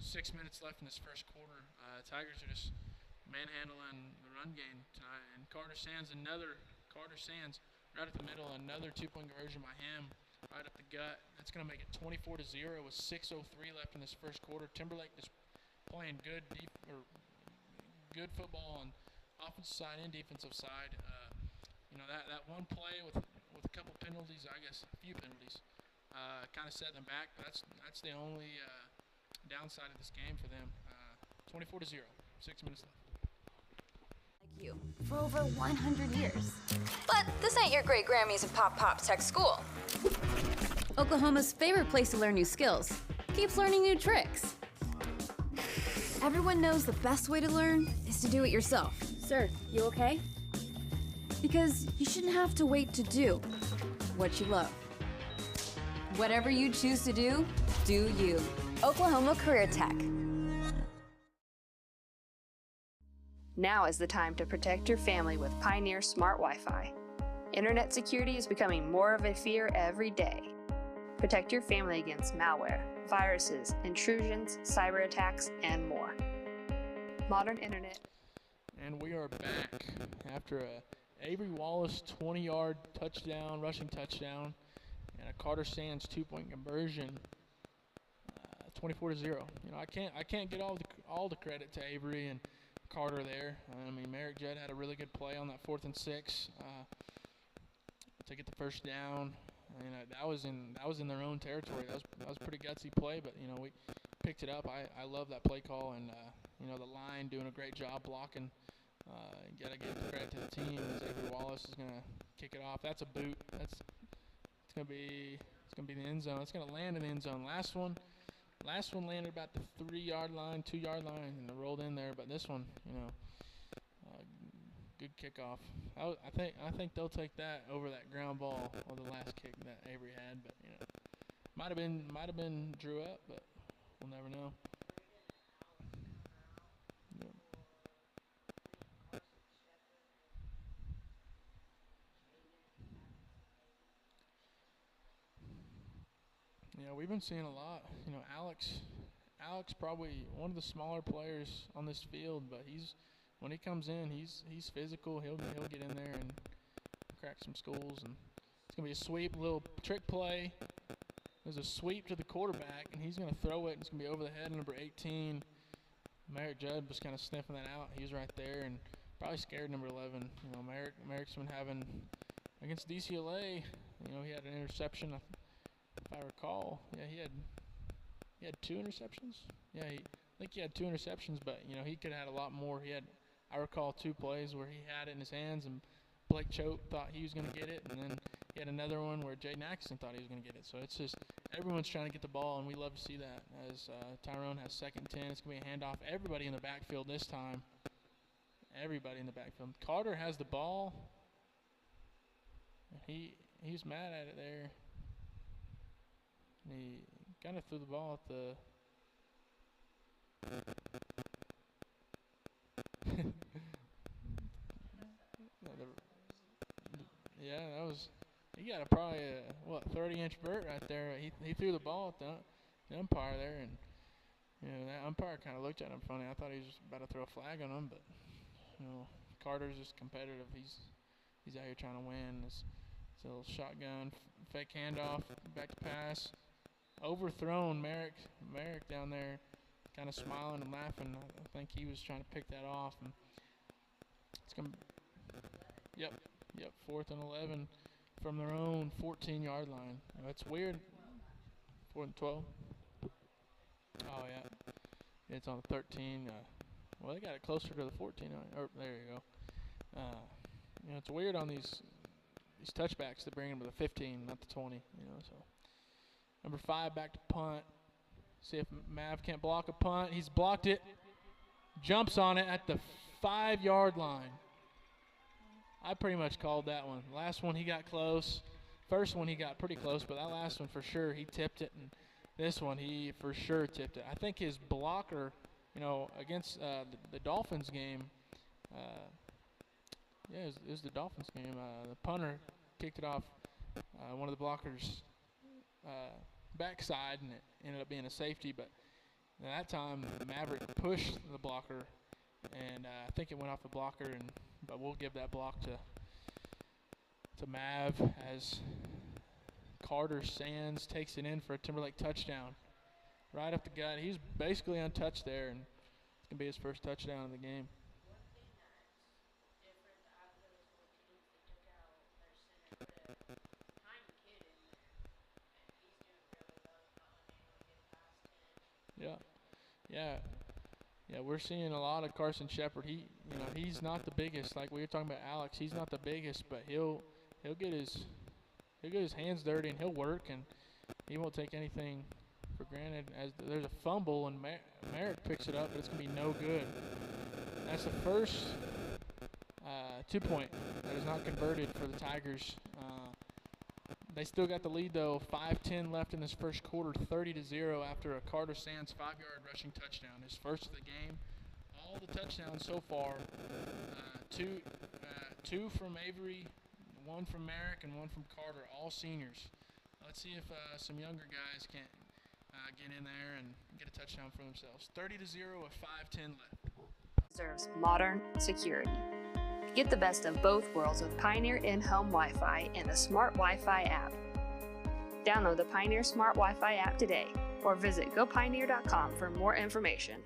6 minutes left in this first quarter. Tigers are just manhandling the run game tonight. And Carter Sands right at the middle. Another 2-point conversion by him right up the gut. That's going to make it 24-0 with 6:03 left in this first quarter. Timberlake is playing good football on offensive side and defensive side. That one play with a couple penalties, I guess a few penalties, kind of set them back. But that's the only downside of this game for them. 24-0, 6 minutes left. Like you for over 100 years. But this ain't your great Grammys and Pop Pops Tech School. Oklahoma's favorite place to learn new skills keeps learning new tricks. Everyone knows the best way to learn is to do it yourself. Sir, you okay? Because you shouldn't have to wait to do what you love. Whatever you choose to do you. Oklahoma Career Tech. Now is the time to protect your family with Pioneer Smart Wi-Fi. Internet security is becoming more of a fear every day. Protect your family against malware, viruses, intrusions, cyber attacks, and more. Modern Internet. And we are back after a Avery Wallace 20-yard touchdown, rushing touchdown, and a Carter Sands 2-point conversion, 24-0. You know, I can't get all the credit to Avery and Carter there. I mean, Merrick Judd had a really good play on that 4th and 6 to get the first down. And that was in their own territory. That was a pretty gutsy play, but you know, we picked it up. I love that play call, and you know, the line doing a great job blocking. Gotta give credit to the team as Avery Wallace is gonna kick it off. That's a boot. It's gonna be the end zone. It's gonna land in the end zone. Last one landed about the 3-yard line, 2-yard line, and it rolled in there. But this one, you know, good kickoff. I think they'll take that over that ground ball or the last kick that Avery had. But you know, might have been drew up, but we'll never know. Yeah, we've been seeing a lot. You know, Alex probably one of the smaller players on this field, but when he comes in, he's physical. He'll get in there and crack some schools, and it's gonna be a sweep, little trick play. There's a sweep to the quarterback, and he's gonna throw it, and it's gonna be over the head of number 18. Merrick Judd was kind of sniffing that out. He was right there, and probably scared number 11. You know, Merrick's been having against DCLA. You know, he had an interception. If I recall, yeah, he had 2 interceptions. Yeah, I think he had 2 interceptions, but you know, he could have had a lot more. I recall 2 plays where he had it in his hands, and Blake Choate thought he was going to get it, and then he had another one where Jaden Atkinson thought he was going to get it. So it's just everyone's trying to get the ball, and we love to see that. As Tyrone has 2nd and 10, it's going to be a handoff. Everybody in the backfield this time. Everybody in the backfield. Carter has the ball. He's mad at it there. He kind of threw the ball at the yeah, that was, he got probably a 30-inch vert right there. He threw the ball at the umpire there, and you know, that umpire kind of looked at him funny. I thought he was about to throw a flag on him, but you know, Carter's just competitive. He's out here trying to win. It's a little shotgun fake handoff, back to pass. Overthrown. Merrick down there kind of smiling and laughing. I think he was trying to pick that off. And it's going to, yep, 4th and 11 from their own 14-yard line. That's weird. 4th and 12. Oh, yeah. It's on the 13. Well, they got it closer to the 14. There you go. You know, it's weird on these touchbacks to bring them to the 15, not the 20. You know, so. Number 5 back to punt. See if Mav can't block a punt. He's blocked it. Jumps on it at the 5-yard line. I pretty much called that one. Last one he got close. First one he got pretty close, but that last one for sure he tipped it, and this one he for sure tipped it. I think his blocker, you know, against the Dolphins game, it was the Dolphins game. The punter kicked it off one of the blockers' backside, and it ended up being a safety. But at that time, Maverick pushed the blocker, and I think it went off the blocker. But we'll give that block to Mav as Carter Sands takes it in for a Timberlake touchdown, right up the gut. He's basically untouched there, and it's gonna be his first touchdown of the game. Yeah, we're seeing a lot of Carson Shepard. He's not the biggest, like we were talking about Alex. He's not the biggest, but he'll get his hands dirty, and he'll work, and he won't take anything for granted. As there's a fumble, and Merrick picks it up, but it's gonna be no good. That's the first 2-point that is not converted for the Tigers. They still got the lead, though. 5:10 left in this first quarter, 30-0 after a Carter Sands 5-yard rushing touchdown. His first of the game. All all the touchdowns so far. Two from Avery, one from Merrick, and one from Carter, all seniors. Let's see if some younger guys can get in there and get a touchdown for themselves. 30-0 with 5:10 left. Deserves modern security. Get the best of both worlds with Pioneer in-home Wi-Fi and the Smart Wi-Fi app. Download the Pioneer Smart Wi-Fi app today or visit gopioneer.com for more information.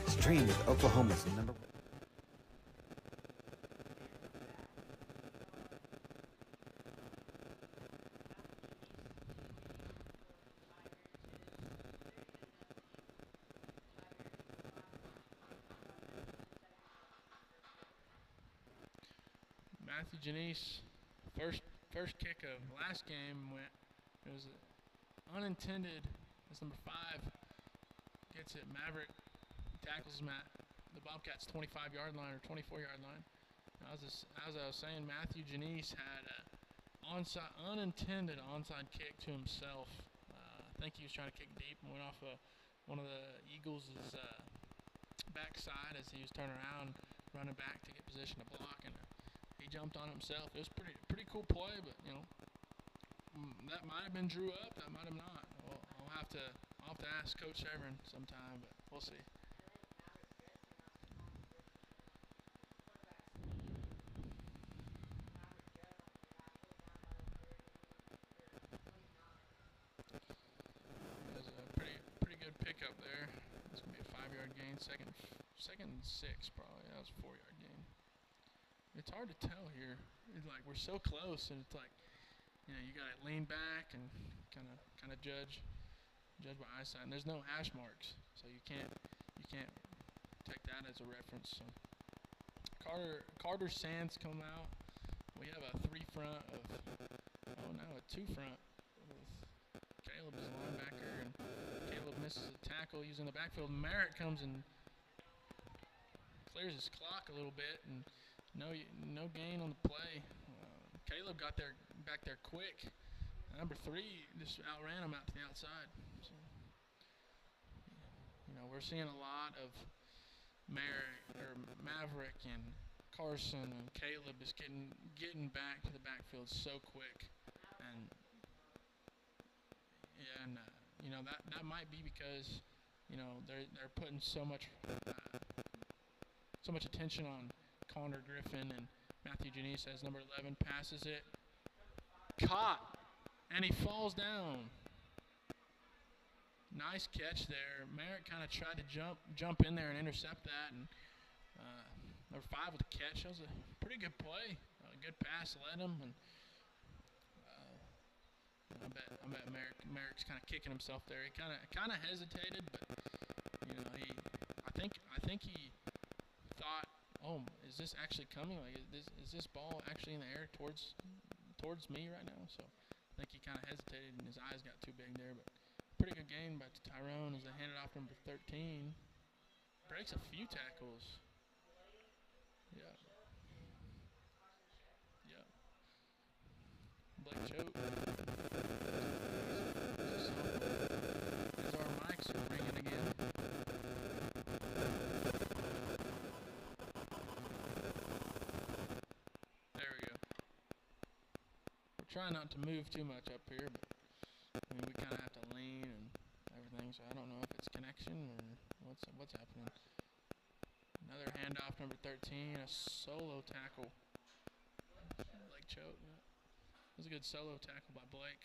Stream with Oklahoma's number one. Matthew Janice, first kick of last game it was unintended. That's number 5. Gets it. Maverick tackles him at the Bobcats' 25-yard line or 24-yard line. As I was saying, Matthew Janice had an unintended onside kick to himself. I think he was trying to kick deep and went off one of the Eagles' backside as he was turning around, running back to get position to block, and he jumped on himself. It was pretty cool play, but that might have been drew up, that might have not. Well, I'll have to ask Coach Severn sometime, but we'll see. It was a pretty good pickup there. It's gonna be a 5-yard gain, second and 6 probably. That was a 4-yard gain. It's hard to tell here. It's like we're so close, and it's like, you gotta lean back and kind of judge by eyesight. And there's no hash marks, so you can't take that as a reference. So Carter Sands come out. We have a 3 front of a 2 front with Caleb as a linebacker, and Caleb misses a tackle using the backfield. Merritt comes and clears his clock a little bit, and no gain on the play. Caleb got back there quick. Number 3 just outran him out to the outside. So, we're seeing a lot of Maverick and Carson and Caleb is getting back to the backfield so quick, and that might be because they're putting so much attention on Connor Griffin, and Matthew Janice as number 11 passes it. Caught, and he falls down. Nice catch there. Merritt kind of tried to jump in there and intercept that, and number 5 with the catch. That was a pretty good play. A good pass led him, and I bet Merrick's kind of kicking himself there. He kind of hesitated, but I think he thought, oh, is this actually coming? Like, is this ball actually in the air towards me right now? So I think he kind of hesitated and his eyes got too big there. But pretty good gain by Tyrone as they hand it off to number 13. Breaks a few tackles. Yeah. Blake Choate. As our mics are ringing again. Try not to move too much up here, but we kind of have to lean and everything, so I don't know if it's connection or what's happening. Another handoff, number 13, a solo tackle. Blake Choate, yeah. That was a good solo tackle by Blake.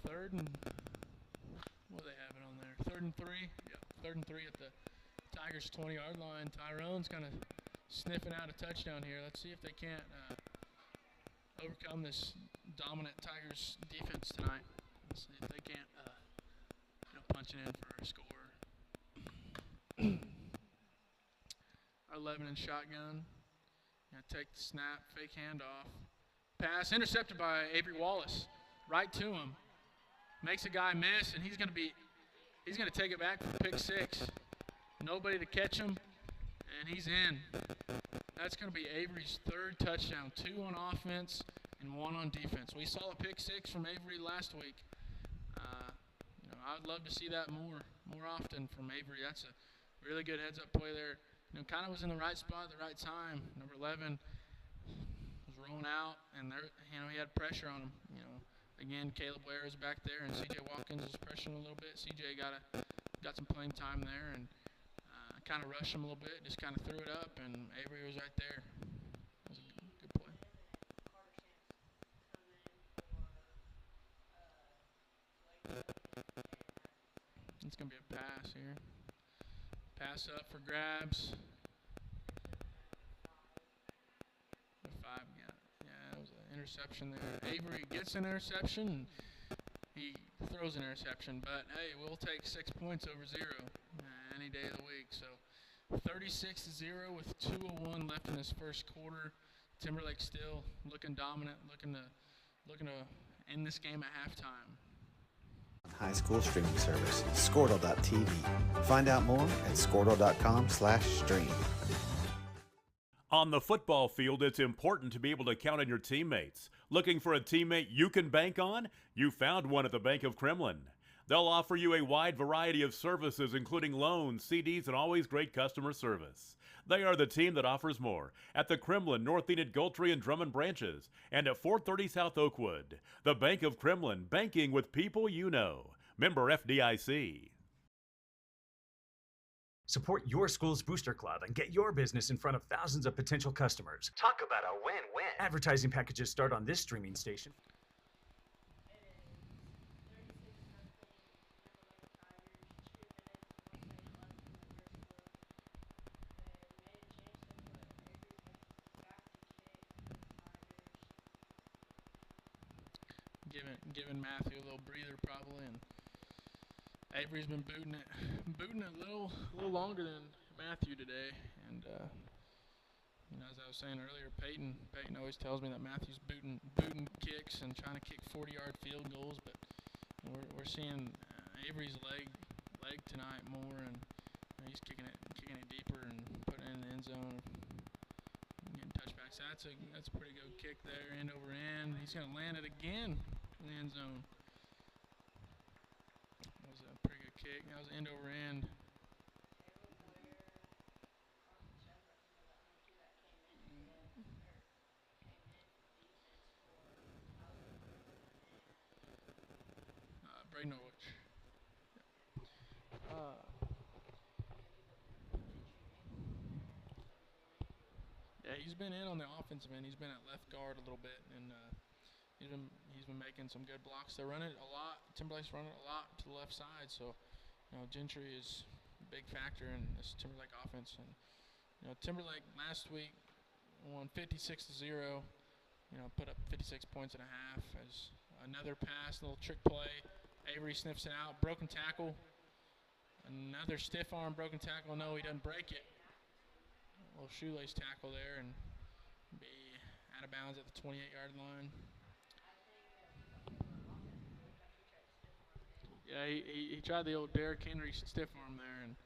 Third and, what are they having on there? 3rd and 3? Yeah, 3rd and 3 at the Tigers' 20-yard line. Tyrone's kind of sniffing out a touchdown here. Let's see if they can't overcome this dominant Tigers defense tonight. Let's see if they can't punch it in for a score. Our 11 in shotgun. Take the snap, fake handoff. Pass intercepted by Avery Wallace. Right to him. Makes a guy miss, and he's going to take it back for pick 6. Nobody to catch him, and he's in. That's going to be Avery's 3rd touchdown. 2 on offense and 1 on defense. We saw a pick 6 from Avery last week. I'd love to see that more often from Avery. That's a really good heads-up play there. Kind of was in the right spot at the right time. Number 11 was rolling out, and there, he had pressure on him. Again, Caleb Ware is back there, and C.J. Watkins is pressuring a little bit. C.J. got some playing time there, and kind of rushed him a little bit, just kind of threw it up, and Avery was right there. It was a good play. It's going to be a pass here. Pass up for grabs. 5, yeah, it was an interception there. Avery gets an interception. He throws an interception, but hey, we'll take 6 points over 0 any day of the week. So 36-0 with 2:01 left in this first quarter. Timberlake still looking dominant, looking to end this game at halftime. High school streaming service, Squirtle.tv. Find out more at Squirtle.com/stream. On the football field, it's important to be able to count on your teammates. Looking for a teammate you can bank on? You found one at the Bank of Kremlin. They'll offer you a wide variety of services, including loans, CDs, and always great customer service. They are the team that offers more at the Kremlin, North Enid, Gultree, and Drummond branches, and at 430 South Oakwood. The Bank of Kremlin, banking with people you know. Member FDIC. Support your school's booster club and get your business in front of thousands of potential customers. Talk about a win-win. Advertising packages start on this streaming station. Giving Matthew a little breather probably, and Avery's been booting it a little longer than Matthew today. And as I was saying earlier, Peyton always tells me that Matthew's booting kicks and trying to kick 40-yard field goals, but we're seeing Avery's leg tonight more, and he's kicking it deeper and putting it in the end zone, getting touchbacks. That's a pretty good kick there, end over end. He's gonna land it again in the end zone. That was a pretty good kick. That was end over end. Bray Norwich. Yeah, he's been in on the offensive end. He's been at left guard a little bit, and he's been making some good blocks. They run it a lot. Timberlake's running it a lot to the left side, so Gentry is a big factor in this Timberlake offense. And Timberlake last week won 56-0. Put up 56 points and a half. As another pass, little trick play. Avery sniffs it out. Broken tackle. Another stiff arm broken tackle. No, he doesn't break it. A little shoelace tackle there, and be out of bounds at the 28-yard line. Yeah, he tried the old Derrick Henry stiff arm there, and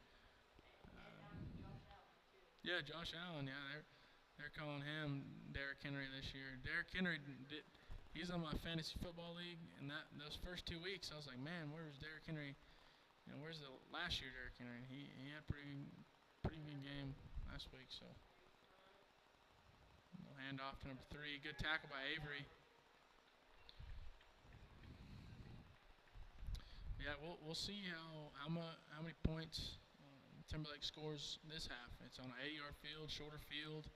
yeah, Josh Allen. Yeah, they're calling him Derrick Henry this year. Derrick Henry he's on my fantasy football league, and those first 2 weeks, I was like, man, where was Derrick Henry? Where's the last year Derrick Henry? He had a pretty good game last week. So handoff to number 3. Good tackle by Avery. Yeah, we'll see how many points Timberlake scores this half. It's on an 80-yard field, shorter field.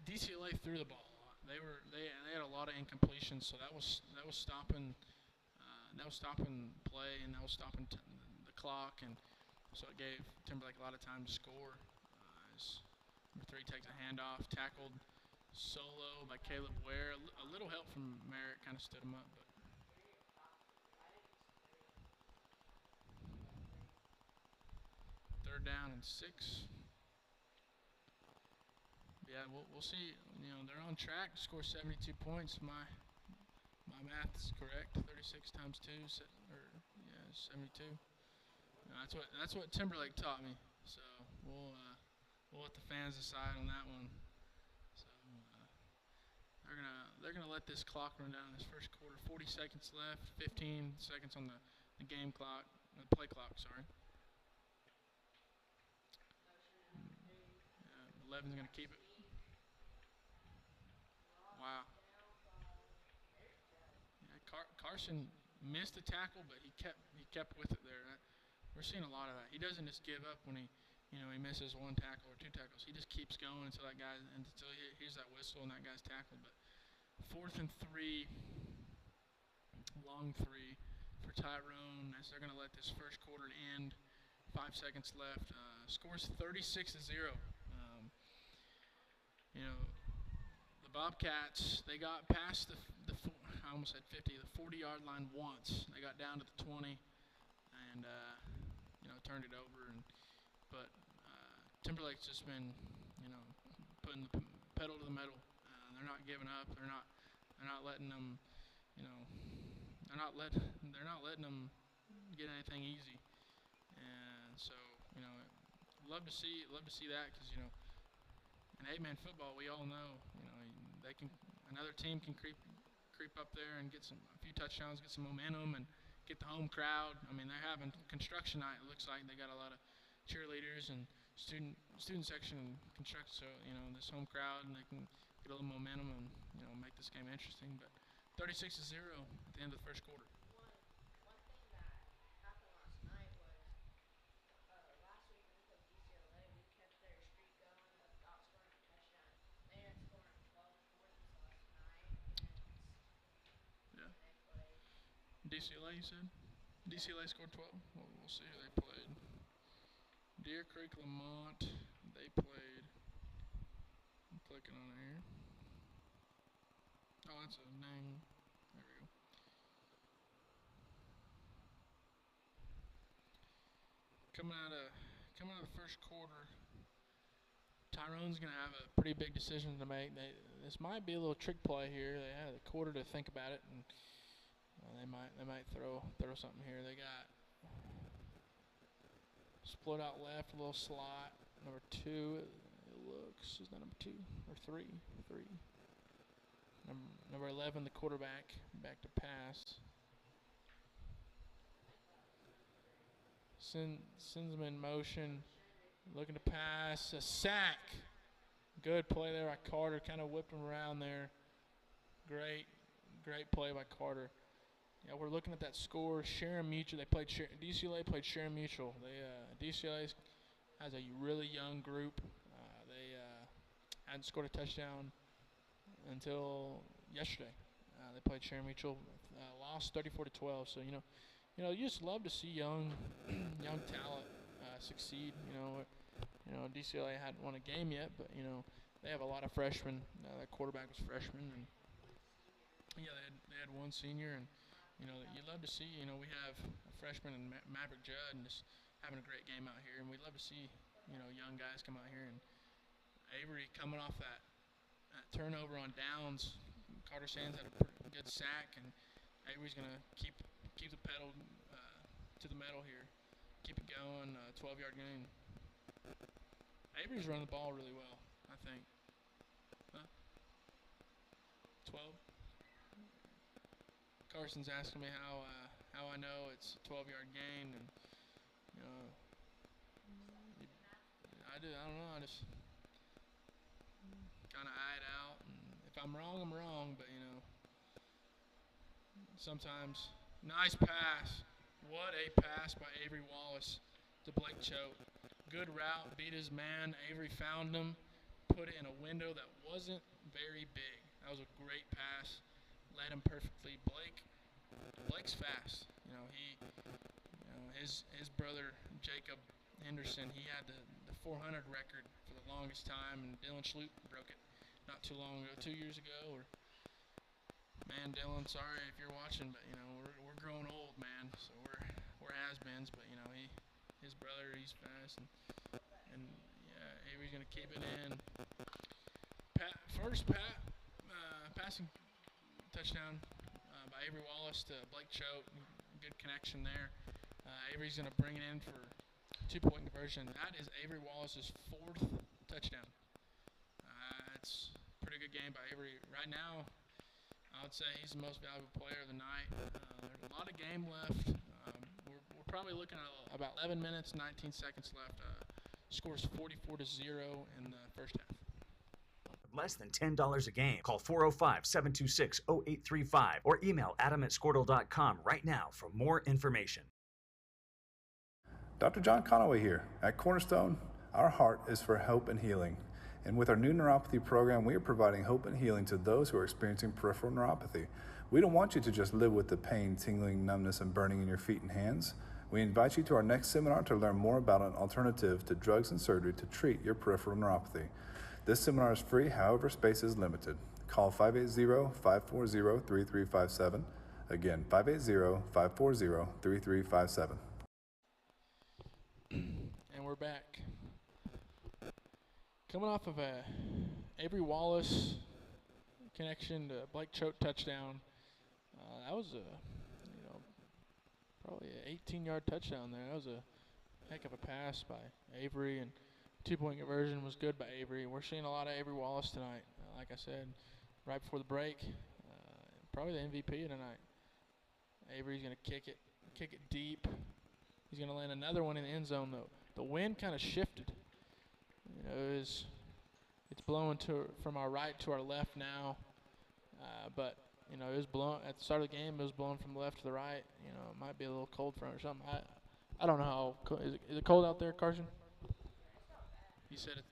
DCLA threw the ball a lot. They had a lot of incompletions, so that was stopping play, and that was stopping the clock, and so it gave Timberlake a lot of time to score. As number 3 takes a handoff, tackled solo by Caleb Ware. A little help from Merritt kind of stood him up, but 3rd down and 6. Yeah, we'll see. You know, they're on track to score 72 points. My math is correct. 36 times 2, 72. That's what Timberlake taught me. So we'll let the fans decide on that one. So they're gonna let this clock run down in this first quarter. 40 seconds left. 15 seconds on the game clock, the play clock. Sorry. 11's gonna keep it. Wow. Yeah, Carson missed the tackle, but he kept with it there. We're seeing a lot of that. He doesn't just give up when he misses 1 tackle or 2 tackles. He just keeps going until he hears that whistle and that guy's tackled. But 4th and 3, long 3 for Tyrone as they're going to let this first quarter end. 5 seconds left. Scores 36-0. The Bobcats, they got past I almost said 50, the 40-yard line once. They got down to the 20 and, turned it over. But Timberlake's just been, putting the pedal to the metal. They're not giving up. They're not letting them, they're not letting them get anything easy. And so, love to see that because, in 8-man football, we all know, another team can creep up there and get a few touchdowns, get some momentum, and get the home crowd. I mean, they're having construction night. It looks like they got a lot of cheerleaders and student section and construction. So this home crowd, and they can get a little momentum and make this game interesting. But 36-0 at the end of the first quarter. One thing that happened last night was last week when we played UCLA, we kept their streak going without scoring a touchdown. They ended up scoring 12 points last night against. Yeah. They played. DCLA, you said? DCLA scored 12? Well, we'll see who they played. Deer Creek Lamont, they played. I'm clicking on it here. Oh, that's a name. There we go. Coming out of the first quarter, Tyrone's going to have a pretty big decision to make. This might be a little trick play here. They had a quarter to think about it, and they might throw something here. They got split out left, a little slot. Number 2, it looks. Is that number 2 or 3? 3. Number 11, the quarterback, back to pass. Sends him in motion, looking to pass. A sack. Good play there by Carter. Kind of whipped him around there. Great play by Carter. Yeah, we're looking at that score. Sharon Mutual. DCLA played Sharon Mutual. DCLA has a really young group. They hadn't scored a touchdown until yesterday. They played Sharon Mutual. Lost 34-12. So you just love to see young talent succeed. DCLA hadn't won a game yet, but they have a lot of freshmen. That quarterback was freshman, and yeah, they had one senior, and you love to see. We have a freshman in Maverick Judd, and just having a great game out here, and we love to see young guys come out here. And Avery coming off that turnover on downs. Carter Sands had a pretty good sack, and Avery's gonna keep the pedal to the metal here, keep it going. 12-yard gain. Avery's running the ball really well, I think. 12. Carson's asking me how I know it's a 12-yard gain, and I don't know. I just kind of eye it out, and if I'm wrong, I'm wrong. But sometimes nice pass. What a pass by Avery Wallace to Blake Choate. Good route, beat his man. Avery found him, put it in a window that wasn't very big. That was a great pass. Led him perfectly. Blake's fast. His brother Jacob Henderson, he had the 400 record for the longest time, and Dylan Schlup broke it not too long ago, 2 years ago. Man, Dylan, sorry if you're watching, but we're growing old, man. So we're has-beens, but his brother, he's fast, and yeah, Avery's gonna keep it in. Passing touchdown by Avery Wallace to Blake Choate. Good connection there. Avery's gonna bring it in for 2-point conversion. That is Avery Wallace's 4th touchdown. It's a pretty good game by Avery. Right now, I would say he's the most valuable player of the night. There's a lot of game left. We're probably looking at about 11 minutes, 19 seconds left. Scores 44-0 in the first half. Less than $10 a game. Call 405-726-0835 or email adam@squirtle.com right now for more information. Dr. John Conaway here. At Cornerstone, our heart is for hope and healing. And with our new neuropathy program, we are providing hope and healing to those who are experiencing peripheral neuropathy. We don't want you to just live with the pain, tingling, numbness, and burning in your feet and hands. We invite you to our next seminar to learn more about an alternative to drugs and surgery to treat your peripheral neuropathy. This seminar is free, however, space is limited. Call 580-540-3357. Again, 580-540-3357. And we're back. Coming off of a Avery Wallace connection to Blake Choate touchdown, that was probably an 18-yard touchdown there. That was a heck of a pass by Avery, and 2-point conversion was good by Avery. We're seeing a lot of Avery Wallace tonight. Like I said, right before the break, probably the MVP of tonight. Avery's going to kick it deep. He's going to land another one in the end zone, though. The wind kind of shifted. It's blowing from our right to our left now, but it was blowing at the start of the game. It was blowing from left to the right. It might be a little cold front or something. I don't know how cold. Is it cold out there, Carson? He said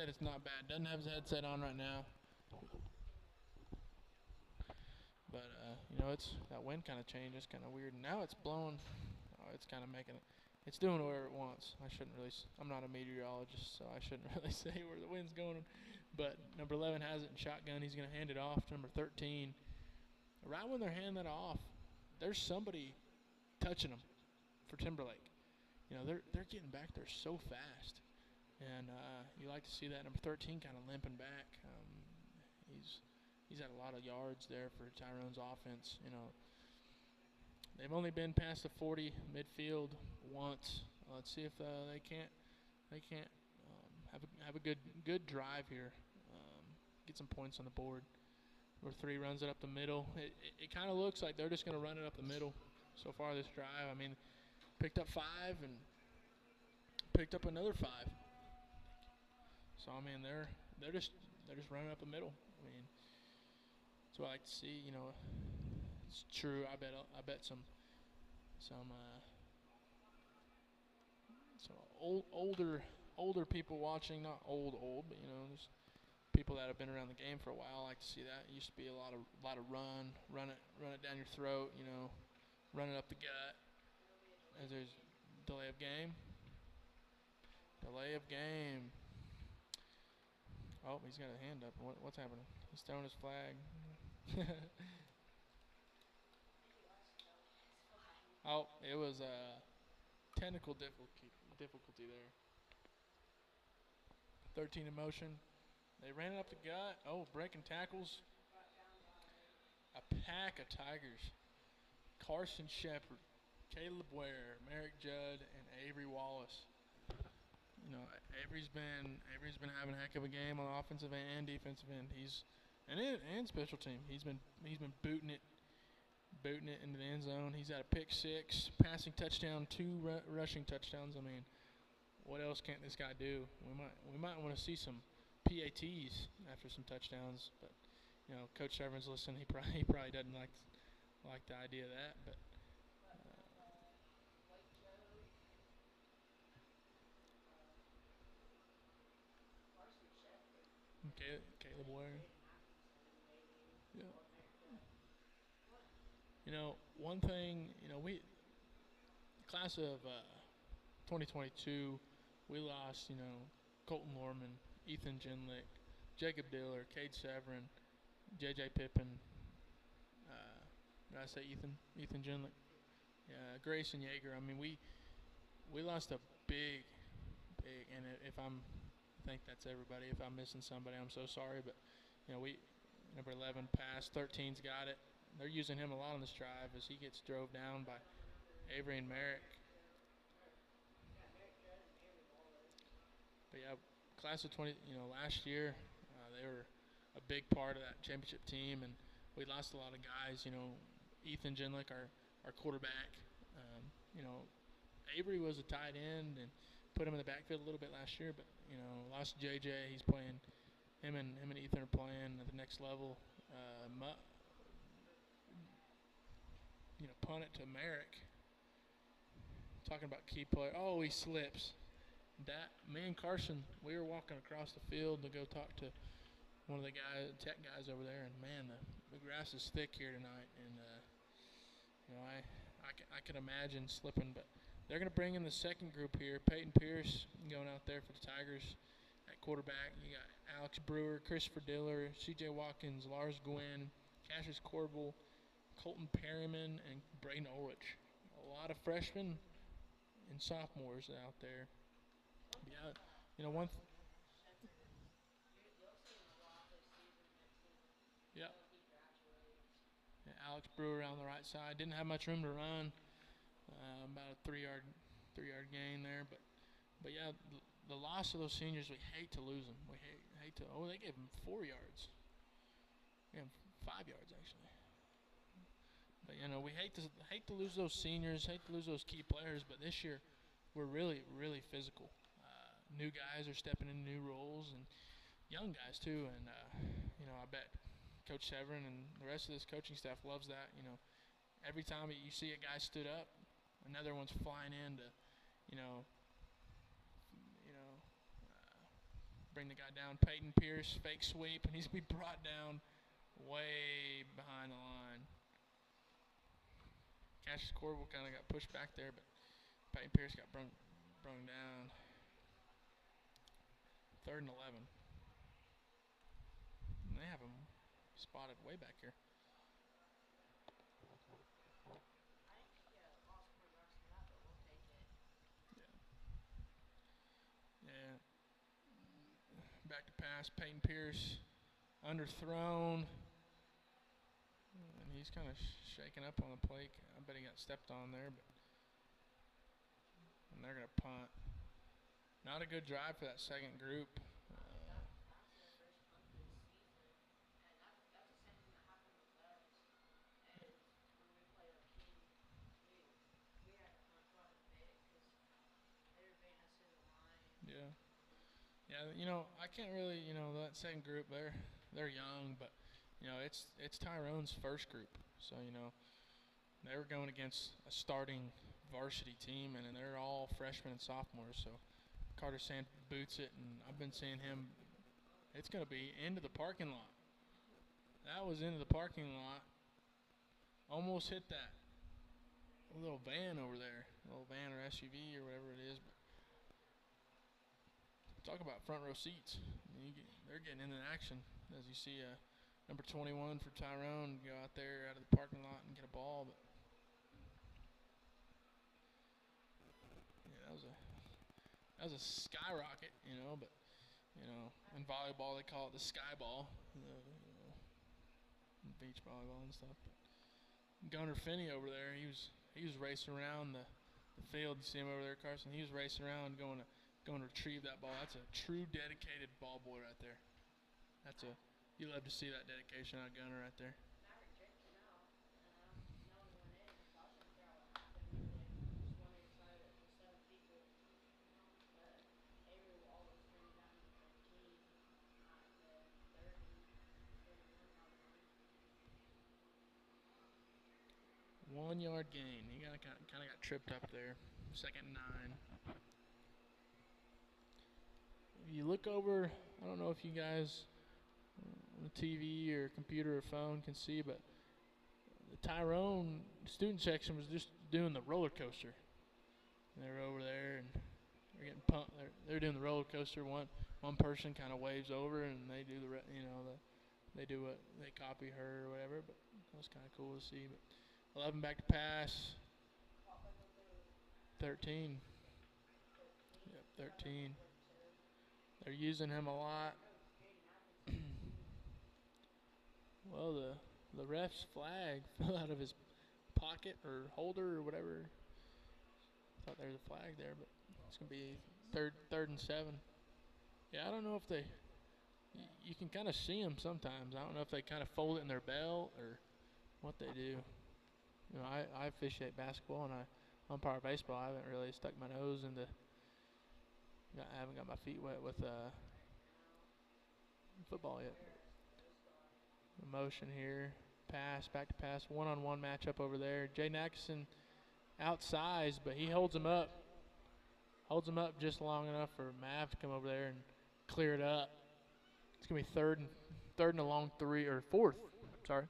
it's not bad. Doesn't have his headset on right now, but it's that wind kind of changed. It's kind of weird. Now it's blowing. It's kind of making it. It's doing whatever it wants. I'm not a meteorologist, so I shouldn't really say where the wind's going. But number 11 has it in shotgun. He's going to hand it off to number 13. Right when they're handing that off, there's somebody touching them for Timberlake. They're getting back there so fast. And you like to see that. Number 13 kind of limping back. He's had a lot of yards there for Tyrone's offense. They've only been past the 40 midfield once. Let's see if they can't have a good drive here. Get some points on the board. Number 3 runs it up the middle. It kind of looks like they're just going to run it up the middle so far this drive. I mean, picked up 5 and picked up another 5. So I mean, they're just running up the middle. I mean, that's what I like to see. It's true. I bet some older people watching, not old, but there's people that have been around the game for a while. I like to see that. It used to be a lot of run it down your throat, run it up the gut. As there's delay of game. Oh, he's got a hand up. What's happening? He's throwing his flag. Oh, it was technical difficulty there. 13 in motion. They ran it up the gut. Oh, breaking tackles. A pack of Tigers. Carson Shepard, Caleb Ware, Merrick Judd, and Avery Wallace. Avery's been having a heck of a game on the offensive and defensive end. And special team. He's been booting it into the end zone. He's had a pick 6, passing touchdown, 2 rushing touchdowns. I mean, what else can't this guy do? We might want to see some PATs after some touchdowns, but Coach Severin's listening. He probably doesn't like the idea of that, but. Caleb Ware. Yeah. One thing, class of 2022, we lost, Colton Lorman, Ethan Genlick, Jacob Diller, Cade Severin, J.J. Pippin. Did I say Ethan? Ethan Genlick. Yeah, Grayson Yeager. I mean, we lost a big. And if I think that's everybody. If I'm missing somebody, I'm so sorry. But, we number 11 pass, 13's got it. They're using him a lot on this drive as he gets drove down by Avery and Merrick. But, yeah, class of 20, last year they were a big part of that championship team, and we lost a lot of guys. Ethan Jenlick, our quarterback. Avery was a tight end and put him in the backfield a little bit last year, but, lost JJ. He's playing. Him and Ethan are playing at the next level. Punt it to Merrick. Talking about key player. Oh, he slips. Me and Carson, we were walking across the field to go talk to one of the tech guys over there, and man, the grass is thick here tonight, and I can imagine slipping, but they're going to bring in the second group here. Peyton Pierce going out there for the Tigers at quarterback. You got Alex Brewer, Christopher Diller, C.J. Watkins, Lars Gwynn, Cassius Corbel, Colton Perryman, and Braden Ulrich. A lot of freshmen and sophomores out there. Yeah, one. Yeah. Alex Brewer on the right side didn't have much room to run. About a three-yard gain there, but yeah, the loss of those seniors, we hate to lose them. We hate to. Oh, they gave them 4 yards. Yeah, 5 yards actually. But we hate to lose those seniors, hate to lose those key players. But this year, we're really, really physical. New guys are stepping into new roles, and young guys too. And I bet Coach Severin and the rest of this coaching staff loves that. Every time you see a guy stood up, another one's flying in to, bring the guy down. Peyton Pierce, fake sweep, and he's going to be brought down way behind the line. Cassius Corbel kind of got pushed back there, but Peyton Pierce got brung down. 3rd and 11. And they have him spotted way back here. Yeah. Back to pass. Peyton Pierce underthrown. And he's kind of shaking up on the plate. I bet he got stepped on there. And they're going to punt. Not a good drive for that second group. Yeah, I can't really, that second group, they're young, but, it's Tyrone's first group. So, they were going against a starting varsity team, and they're all freshmen and sophomores. So Carter Sand boots it, and I've been seeing him. It's going to be into the parking lot. That was into the parking lot. Almost hit that little van over there, little van or SUV or whatever it is. But talk about front row seats. They're getting into action as you see number 21 for Tyrone go out there out of the parking lot and get a ball. But yeah, that was a skyrocket, but in volleyball they call it the sky ball, beach volleyball and stuff. But Gunnar Finney over there, he was racing around the field. You see him over there, Carson. He was racing around going to retrieve that ball. That's a true dedicated ball boy right there. You love to see that dedication out of Gunnar right there. One-yard gain. He kind of got tripped up there. 2nd and 9. If you look over, I don't know if you guys on the TV or computer or phone can see, but the Tyrone student section was just doing the roller coaster. And they're over there and they're getting pumped. They're doing the roller coaster. One person kind of waves over and they do they do what they copy her or whatever. But that was kind of cool to see. But 11 back to pass. 13. Yep, 13. They're using him a lot. Well, the ref's flag fell out of his pocket or holder or whatever. Thought there was a flag there, but it's gonna be third and 7. Yeah, I don't know if they. You can kind of see them sometimes. I don't know if they kind of fold it in their belt or what they do. You know, I officiate basketball and I umpire baseball. I haven't really stuck my nose into. I haven't got my feet wet with football yet. Motion here, pass, back to pass, one-on-one matchup over there. Jay Naxon outsized, but he holds him up. Holds him up just long enough for Mav to come over there and clear it up. It's gonna be third and a long 3 or fourth. Sorry,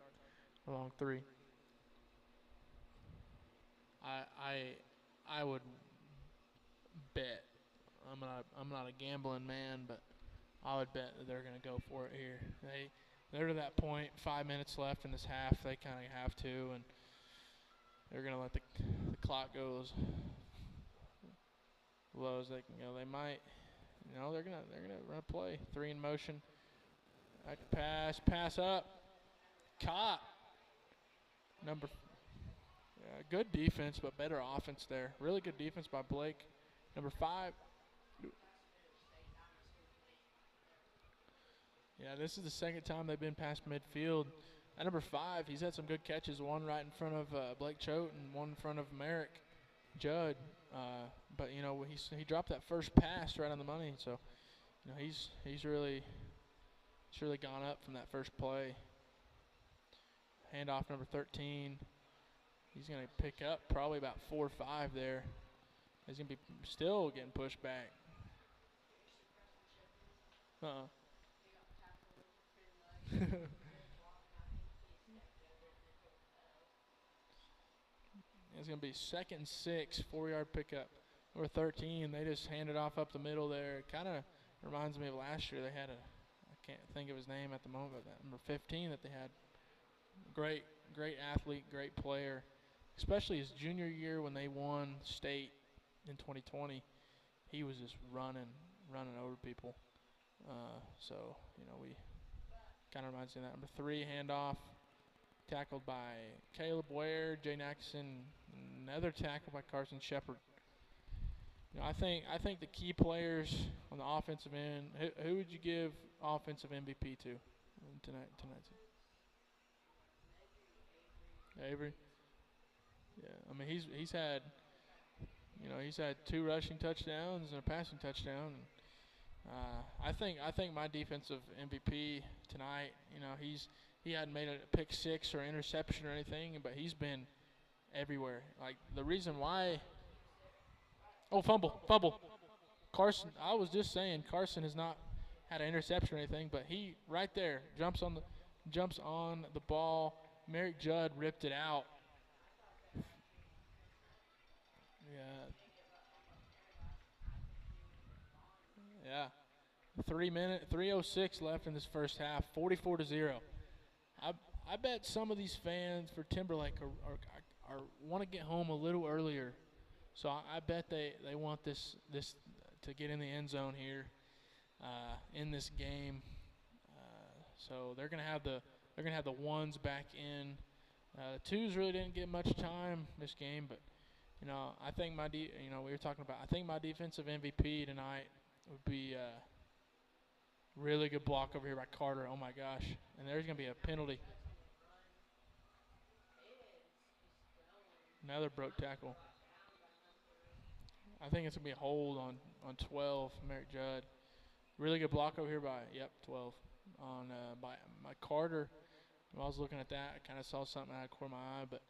a long 3. I would bet. I'm not a gambling man, but I would bet that they're gonna go for it here. They're to that point. 5 minutes left in this half. They kind of have to, and they're gonna let the clock go as low as they can go. They might, they're gonna run a play. 3 in motion. Back to pass up, caught. Good defense, but better offense there. Really good defense by Blake. Number 5. Yeah, this is the second time they've been past midfield. At number 5, he's had some good catches. One right in front of Blake Choate and one in front of Merrick Judd. But he dropped that first pass right on the money. So he's really gone up from that first play. Handoff number 13. He's going to pick up probably about 4 or 5 there. He's going to be still getting pushed back. It's going to be 2nd and 6, 4-yard pickup. Number 13, they just hand it off up the middle there. It kind of reminds me of last year. They had I can't think of his name at the moment, but that number 15 that they had. Great athlete, great player. Especially his junior year when they won state in 2020. He was just running over people. So, we kind of reminds me of that. Number 3, handoff. Tackled by Caleb Ware, Jay Naxon, another tackle by Carson Shepard. I think the key players on the offensive end. Who would you give offensive MVP to tonight? Avery. Yeah, he's had 2 rushing touchdowns and a passing touchdown. I think my defensive MVP tonight. He hadn't made a pick 6 or interception or anything, but he's been everywhere. Like, the reason why. Oh, fumble. Carson, I was just saying Carson has not had an interception or anything, but he right there jumps on the ball. Merrick Judd ripped it out. Yeah. 3:06 left in this first half. 44-0. I bet some of these fans for Timberlake are want to get home a little earlier, so I bet they want this to get in the end zone here in this game. So they're gonna have the ones back in. The twos really didn't get much time this game, but I think we were talking about. I think my defensive MVP tonight would be really good block over here by Carter. Oh my gosh! And there's gonna be a penalty. Another broke tackle. I think it's going to be a hold on 12, Merrick Judd. Really good block over here by 12 on by Carter. When I was looking at that, I kind of saw something out of the corner of my eye. But,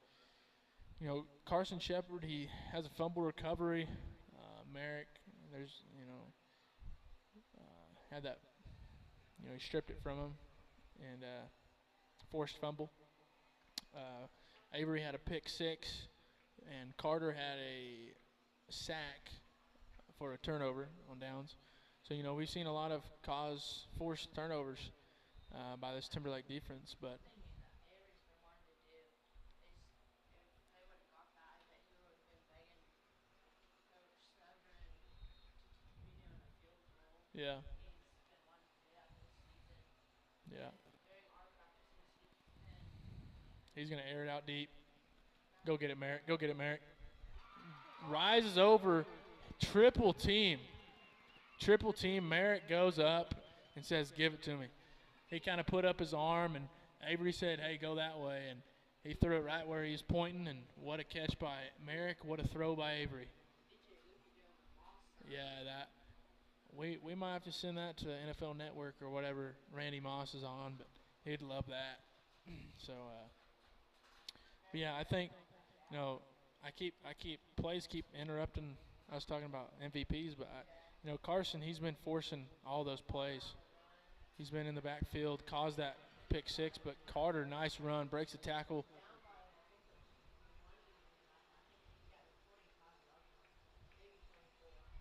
Carson Shepard, he has a fumble recovery. Merrick, had that, he stripped it from him and forced fumble. Avery had a pick 6. And Carter had a sack for a turnover on downs. So, we've seen a lot of forced turnovers by this Timberlake defense. But Yeah. Yeah. He's going to air it out deep. Go get it, Merrick. Go get it, Merrick. Rises over. Triple team. Triple team. Merrick goes up and says, give it to me. He kind of put up his arm, and Avery said, hey, go that way. And he threw it right where he was pointing, and what a catch by Merrick. What a throw by Avery. Yeah, that. We might have to send that to the NFL Network or whatever Randy Moss is on, but he'd love that. So, but yeah, I think, plays keep interrupting us talking about MVPs, but Carson, he's been forcing all those plays. He's been in the backfield, caused that pick six, but Carter, nice run, breaks the tackle.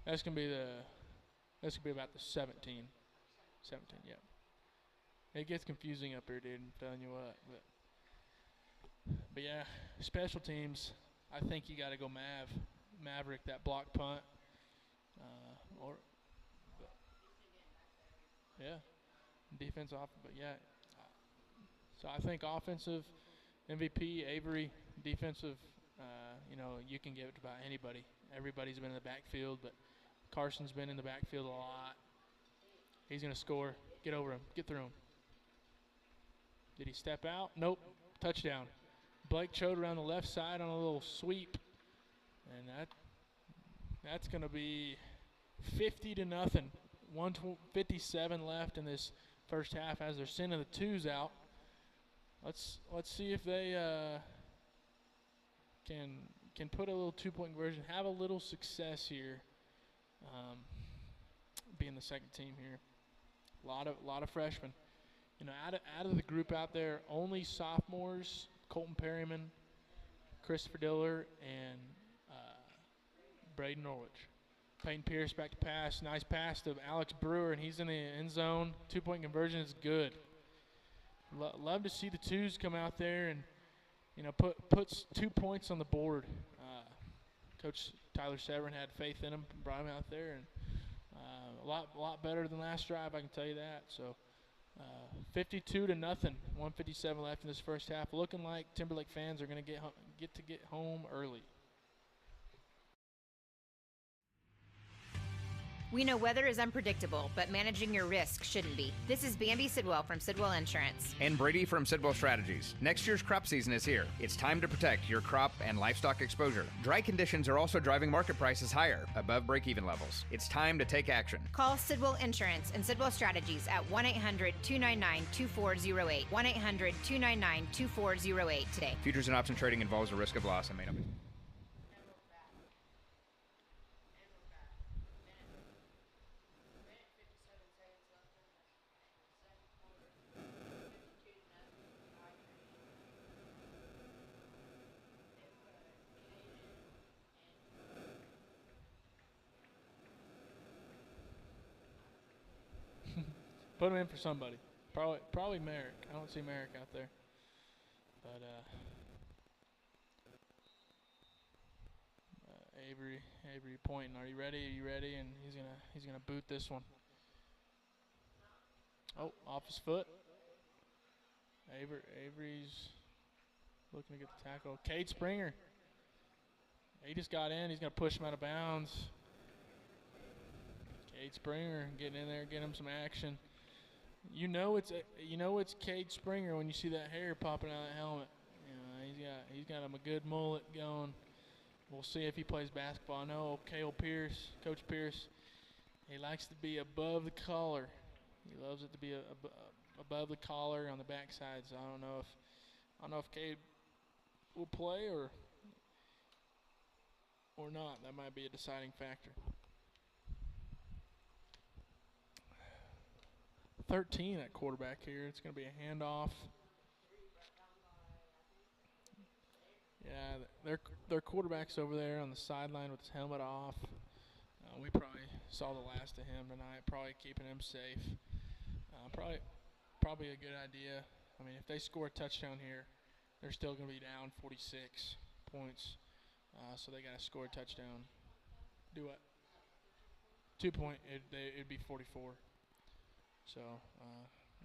That's gonna be about the 17, yeah. It gets confusing up here, dude, I'm telling you what, but yeah, special teams, I think you got to go Maverick, that block punt. Yeah, defense off, but yeah. So I think offensive MVP, Avery, defensive, you can give it to about anybody. Everybody's been in the backfield, but Carson's been in the backfield a lot. He's going to score. Get over him. Get through him. Did he step out? Nope. Touchdown. Blake Chode around the left side on a little sweep. And that's going to be 50-0. 1:57 left in this first half as they're sending the twos out. Let's see if they can put a little two-point conversion, have a little success here. Being the second team here, a lot of freshmen. Out of the group out there, only sophomores: Colton Perryman, Christopher Diller, and Braden Norwich. Peyton Pierce back to pass. Nice pass to Alex Brewer, and he's in the end zone. Two-point conversion is good. Love to see the twos come out there and, puts 2 points on the board. Coach Tyler Severin had faith in him, brought him out there, and a lot better than last drive, I can tell you that. So 52-0, 1:57 left in this first half. Looking like Timberlake fans are going to get home early. We know weather is unpredictable, but managing your risk shouldn't be. This is Bambi Sidwell from Sidwell Insurance. And Brady from Sidwell Strategies. Next year's crop season is here. It's time to protect your crop and livestock exposure. Dry conditions are also driving market prices higher, above break-even levels. It's time to take action. Call Sidwell Insurance and Sidwell Strategies at 1-800-299-2408. 1-800-299-2408 today. Futures and option trading involves a risk of loss and may not be. Put him in for somebody. Probably Merrick. I don't see Merrick out there. But Avery pointing. Are you ready? Are you ready? And he's gonna boot this one. Oh, off his foot. Avery's looking to get the tackle. Cade Springer. He just got in. He's gonna push him out of bounds. Cade Springer getting in there, getting him some action. It's Cade Springer when you see that hair popping out of that helmet. He's got him a good mullet going. We'll see if he plays basketball. I know Coach Pierce, he likes to be above the collar. He loves it to be above the collar on the backside. So I don't know if Cade will play or not. That might be a deciding factor. 13 at quarterback here. It's going to be a handoff. Yeah, their quarterback's over there on the sideline with his helmet off. We probably saw the last of him tonight. Probably keeping him safe. Probably a good idea. I mean, if they score a touchdown here, they're still going to be down 46 points. So they got to score a touchdown. Do what? 2-point, it'd be 44. So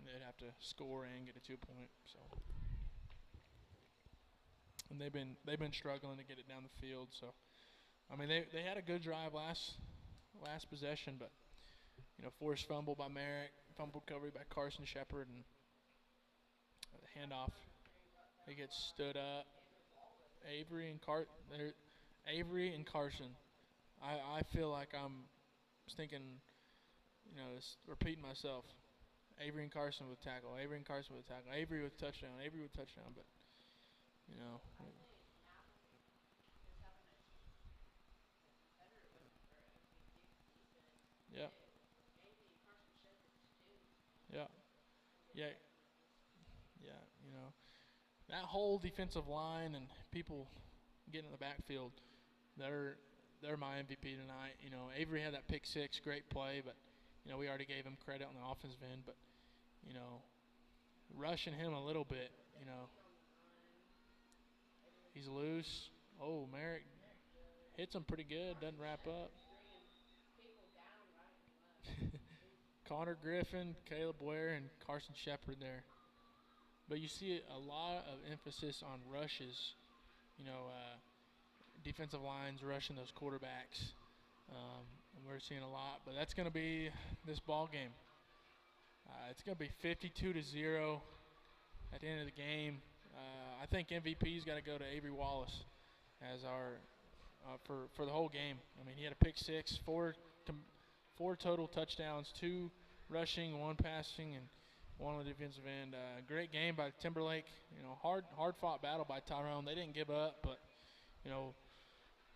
they'd have to score and get a 2-point. So, and they've been struggling to get it down the field. So, I mean, they had a good drive last possession, but forced fumble by Merrick, fumble recovery by Carson Shepard, and the handoff. He gets stood up. Avery and Carson. I feel like I'm thinking, just repeating myself. Avery and Carson with tackle. Avery and Carson with tackle. Avery with touchdown. Avery with touchdown. But yeah. That whole defensive line and people getting in the backfield, they're my MVP tonight. Avery had that pick six, great play, but we already gave him credit on the offensive end. But rushing him a little bit, he's loose. Oh, Merrick hits him pretty good, doesn't wrap up. Connor Griffin, Caleb Ware, and Carson Shepard there. But you see a lot of emphasis on rushes, defensive lines rushing those quarterbacks. And we're seeing a lot, but that's going to be this ball game. It's going to be 52-0 at the end of the game. I think MVP's got to go to Avery Wallace as our for the whole game. I mean, he had a pick six, four total touchdowns, 2 rushing, 1 passing, and 1 on the defensive end. Great game by Timberlake. Hard fought battle by Tyrone. They didn't give up, but it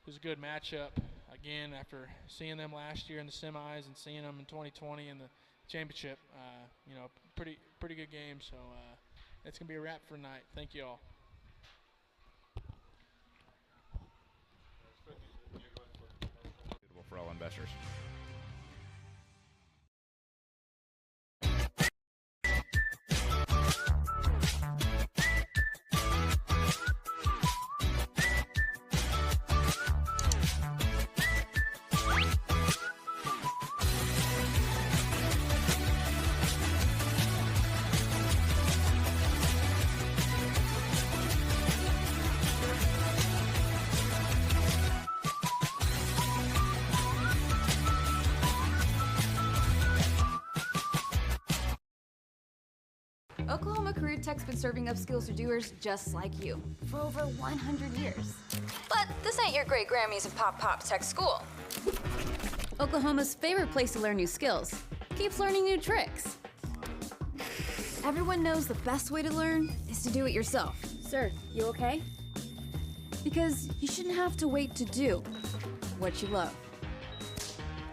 was a good matchup. Again, after seeing them last year in the semis and seeing them in 2020 in the championship, pretty good game. So it's gonna be a wrap for tonight. Thank you all. Suitable for all investors. Oklahoma Career Tech's been serving upskills to doers just like you for over 100 years. But this ain't your great Grammys and Pop Tech school. Oklahoma's favorite place to learn new skills keeps learning new tricks. Everyone knows the best way to learn is to do it yourself. Sir, you okay? Because you shouldn't have to wait to do what you love.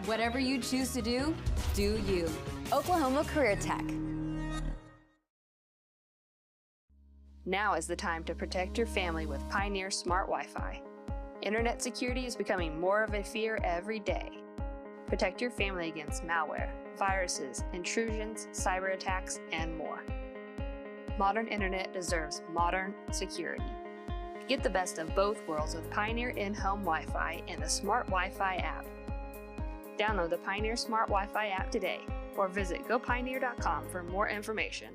Whatever you choose to do you. Oklahoma Career Tech. Now is the time to protect your family with Pioneer Smart Wi-Fi. Internet security is becoming more of a fear every day. Protect your family against malware, viruses, intrusions, cyber attacks, and more. Modern internet deserves modern security. Get the best of both worlds with Pioneer in-home Wi-Fi and the Smart Wi-Fi app. Download the Pioneer Smart Wi-Fi app today or visit gopioneer.com for more information.